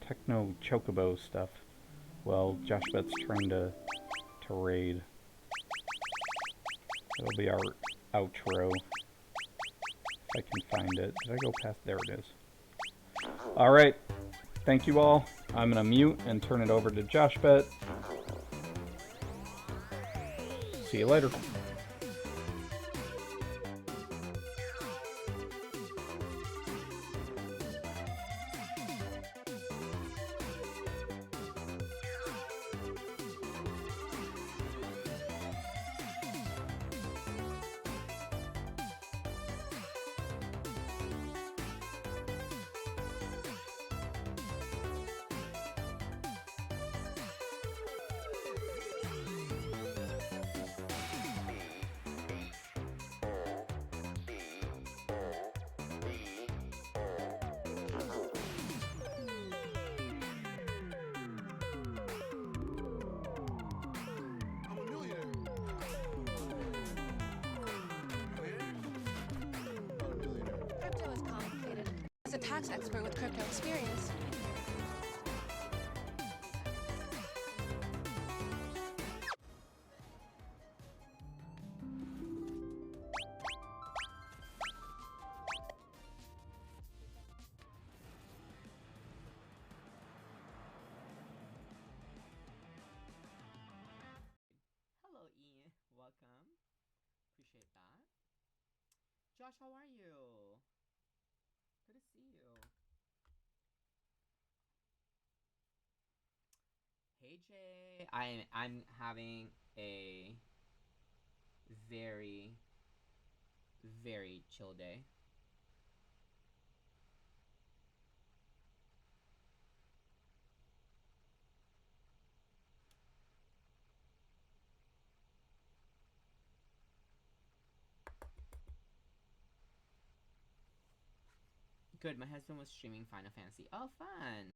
techno chocobo stuff while JshBet8's trying to raid. That'll be our outro. If I can find it. Did I go past? There it is. Alright. Thank you all. I'm going to mute and turn it over to JshBet8. See you later. A tax expert with crypto experience. Hello, Ian. Welcome. Appreciate that. Josh, how are you? Good to see you. Hey, Jay. I'm having a very, very chill day. Good. My husband was streaming Final Fantasy. Oh, fun.